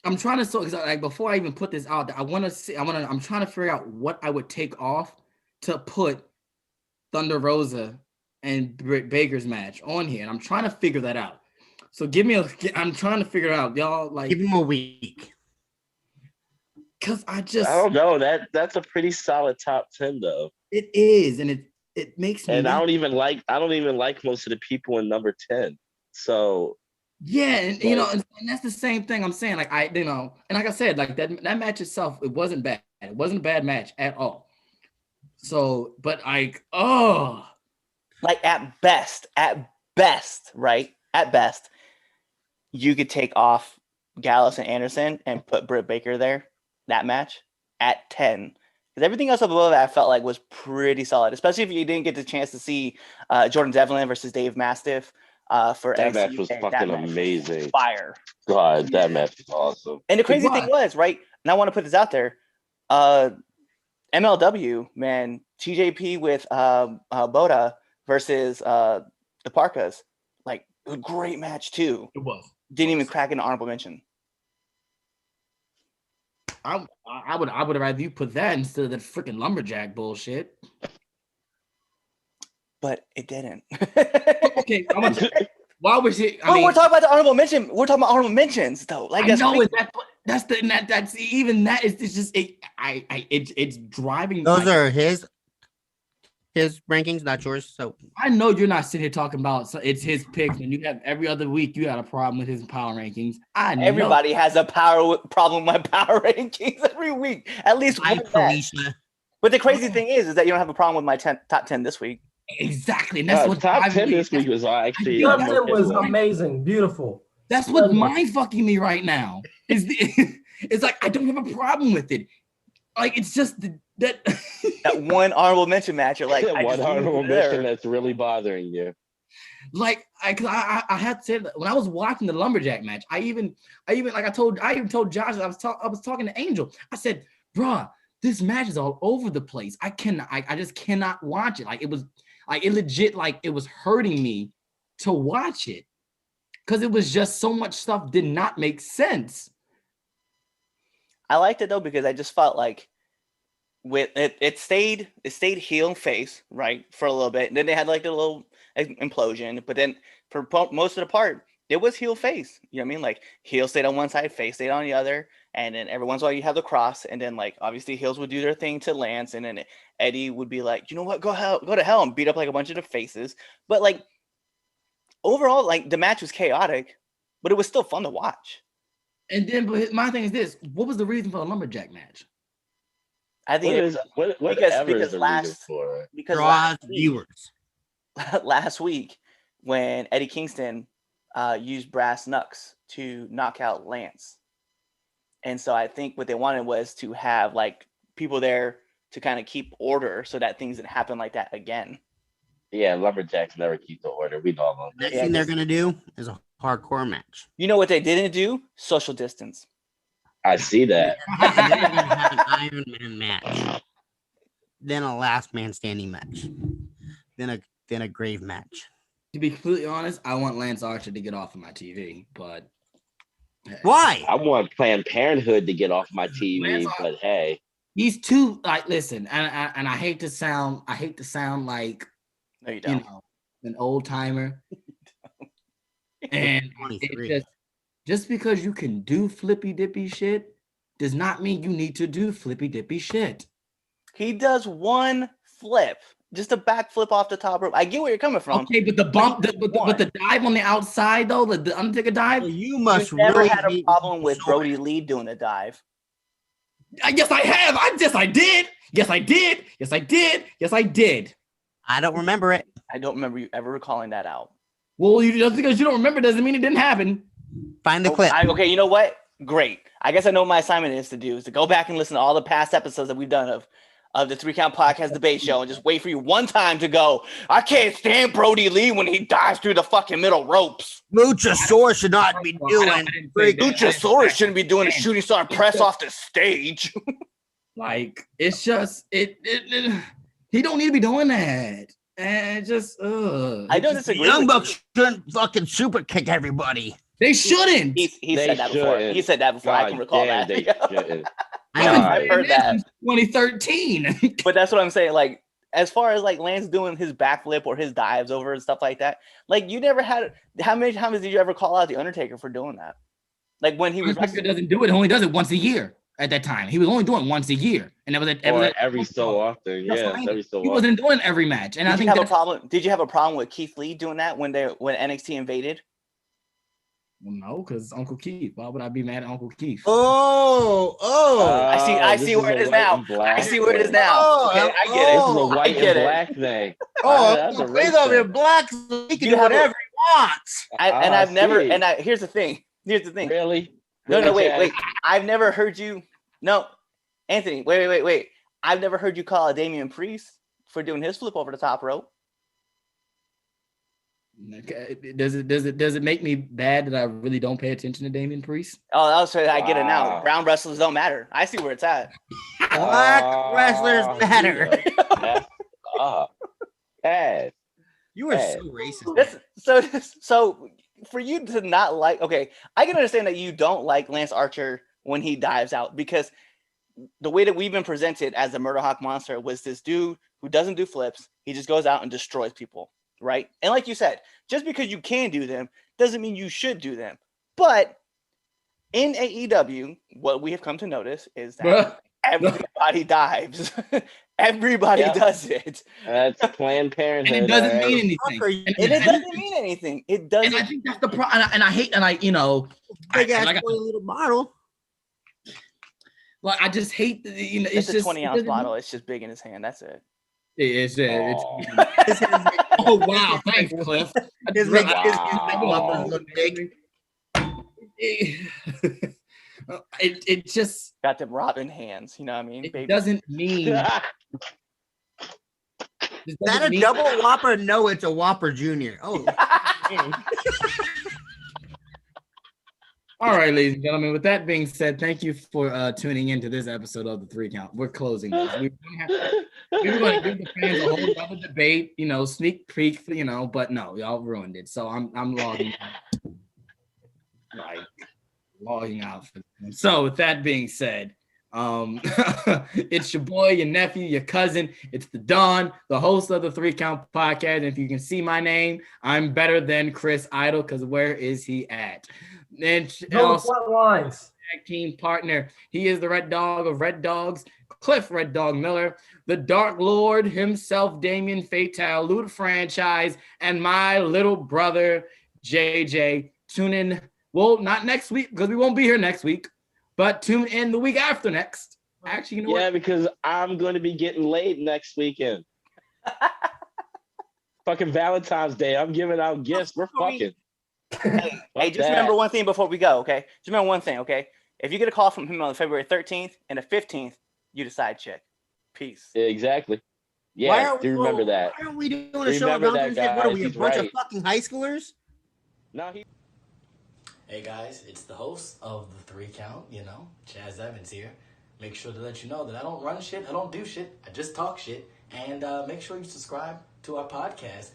I'm trying to like before I even put this out, I'm trying to figure out what I would take off to put Thunder Rosa and Britt Baker's match on here, and I'm trying to figure that out. So I'm trying to figure it out, y'all. Like, Give him a week. Cause I don't know. That's a pretty solid top 10 though. It is, and it makes me. And I don't even like most of the people in number 10. So yeah, and and that's the same thing I'm saying. Like and like I said, like that match itself, it wasn't bad. It wasn't a bad match at all. So, but like, like at best, right? At best, you could take off Gallus and Anderson and put Britt Baker there. That match at 10. Because everything else above that I felt like was pretty solid, especially if you didn't get the chance to see Jordan Devlin versus Dave Mastiff for that NXT. match was fucking amazing. Fire. God, that match was awesome. And the crazy thing was, right, and I want to put this out there, MLW, man, TJP with Boda versus the Parkas, like a great match too. It was. Didn't even crack an honorable mention. I would have rather you put that instead of that freaking lumberjack bullshit. But it didn't. Okay, why was it? We're talking about the honorable mention. We're talking about honorable mentions, though. Like I know that's even that is just it's driving. Those are his rankings, not yours. So I know you're not sitting here talking about it's his picks, and you have every other week you got a problem with his power rankings. Everybody has a problem with my power rankings every week, at least one match. But the crazy thing is that you don't have a problem with my top 10 this week. Exactly, and that's what top 10 this week was actually. Top 10 was amazing, beautiful. That's what mind fucking me right now. It's like I don't have a problem with it. Like it's just that one honorable mention match. You're like one honorable mention that's really bothering you. Like I had to say that when I was watching the lumberjack match, I even like I even told Josh I was talking to Angel. I said, "Bruh, this match is all over the place. I just cannot watch it. Like it was like it legit like it was hurting me to watch it because it was just so much stuff did not make sense." I liked it though because I just felt like with it stayed heel and face right for a little bit, and then they had like a little implosion, but then for most of the part it was heel face. You know what I mean? Like heel stayed on one side, face stayed on the other, and then every once in a while you have the cross, and then like obviously heels would do their thing to Lance, and then Eddie would be like, you know what, go to hell and beat up like a bunch of the faces. But like overall, like the match was chaotic, but it was still fun to watch. And then, but my thing is this: what was the reason for the lumberjack match? I think because last viewers. Last week, when Eddie Kingston used brass knucks to knock out Lance, and so I think what they wanted was to have like people there to kind of keep order so that things didn't happen like that again. Yeah, lumberjacks never keep the order. We know that. Next thing they're gonna do is a hardcore match. You know what they didn't do? Social distance. I see that. They're gonna have an Iron Man match, then a last man standing match, then a grave match. To be completely honest, I want Lance Archer to get off of my TV, but why? I want Planned Parenthood to get off my TV, but hey, he's too like listen, and I hate to sound like no, you don't. An old timer. And it just because you can do flippy dippy shit does not mean you need to do flippy dippy shit. He does one flip, just a back flip off the top rope. I get where you're coming from. Okay, but the bump, but the dive on the outside though, the Undertaker dive. Well, you must never had a problem with Brody Lee doing a dive. Yes, I have. I did. Yes, I did. Yes, I did. Yes, I did. I don't remember it. I don't remember you ever calling that out. Well, just because you don't remember doesn't mean it didn't happen. Find the clip. Okay, you know what? Great. I guess I know what my assignment is to go back and listen to all the past episodes that we've done of the 3 Count Podcast debate show and just wait for you one time to go, I can't stand Brody Lee when he dives through the fucking middle ropes. Luchasaurus should not be doing. Luchasaurus shouldn't be doing a shooting star press off the stage. Like, it's just, he don't need to be doing that. And just, I don't disagree. Young Bucks shouldn't fucking super kick everybody. They shouldn't. He They said that before. shouldn't. He said that before. I God can recall damn, that. They shouldn't. I know. God. I've heard that. 2013. But that's what I'm saying. Like, as far as like Lance doing his backflip or his dives over and stuff like that, like you never had. How many times did you ever call out the Undertaker for doing that? Like when he was Undertaker doesn't do it. He only does it once a year. At that time, he was only doing it once a year, and that was it. Or every so often. That's Yeah, what I mean. every so He often. wasn't doing every match, and I Did you think have a problem? Did you have a problem with Keith Lee doing that when NXT invaded? Well, no, because Uncle Keith. Why would I be mad at Uncle Keith? Oh. I This see is where a it is white now. and black I see where it is thing. now. Oh, Okay, I get This is a oh, white get and it. black thing. Oh, That's a he's race over here thing. black, so he can You do have a- whatever he wants. I've never. see. And here's the thing. Really? No, Really, wait. Chad? I've never heard you. No, Anthony. Wait. I've never heard you call out Damian Priest for doing his flip over the top rope. Does it make me bad that I really don't pay attention to Damian Priest? Oh, I'll say I get it now. Wow. Brown wrestlers don't matter. I see where it's at. Black wrestlers matter. Chad. You are Hey. so racist. So for you to not like, okay, I can understand that you don't like Lance Archer when he dives out because the way that we've been presented as the Murder Hawk Monster was this dude who doesn't do flips. He just goes out and destroys people, right? And like you said, just because you can do them doesn't mean you should do them. But in AEW, what we have come to notice is that everybody dives. Everybody Yep. does it. That's Planned Parenthood. And it doesn't all right? mean anything. And it doesn't mean anything. It And doesn't. I think that's the problem. And I hate, and I, Big ass like I- little bottle. I just hate, It's it's a just 20-ounce bottle. It's just big in his hand. That's it. It's Aw. oh wow, thanks, Cliff. His Wow. look big. It just Got them Robin hands. You know what I mean? it Baby. doesn't mean. Is that a double Whopper? No, it's a Whopper Junior. Oh, All right, ladies and gentlemen. With that being said, thank you for tuning into this episode of the 3 Count. We're closing this. We were going to give the fans a whole other debate, sneak peek, but no, y'all ruined it. So I'm logging out. Like logging out. So with that being said, it's your boy, your nephew, your cousin. It's the Don, the host of the 3 Count podcast. And if you can see my name, I'm better than Chris Idol, because where is he at? And Go also front lines. tag team partner. He is the Red Dog of Red Dogs, Cliff Red Dog Miller, the Dark Lord himself, Damien Fatale, Loot Franchise, and my little brother, JJ. Tune in. Well, not next week, because we won't be here next week, but tune in the week after next. Actually, you know Yeah, what? because I'm going to be getting laid next weekend. Fucking Valentine's Day. I'm giving out gifts. We're fucking. Hey, just remember one thing before we go, okay? Just remember one thing, okay? If you get a call from him on February 13th and the 15th, you decide chick. Peace. Exactly. Yeah, do remember that. Why aren't we doing a show Remember on that, Valentine's Day? What are guys. we, a He's bunch right. of fucking high schoolers? No, he. Hey guys, it's the host of the 3 Count, Chaz Evans here. Make sure to let you know that I don't run shit, I don't do shit, I just talk shit. And make sure you subscribe to our podcast.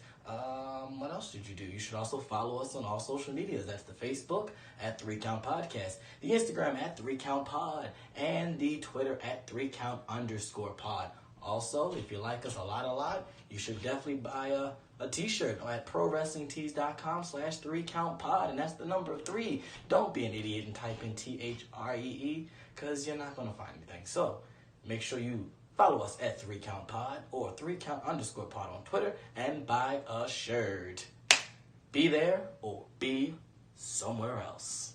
What else did you do? You should also follow us on all social medias. That's the Facebook at 3 Count Podcast, the Instagram at 3 Count Pod, and the Twitter at 3Count_pod. Also, if you like us a lot, you should definitely buy a t-shirt at prowrestlingtees.com/3countpod, and that's the number 3. Don't be an idiot and type in THREE, because you're not going to find anything. So make sure you follow us at 3 Count Pod or 3Count_pod on Twitter and buy a shirt. Be there or be somewhere else.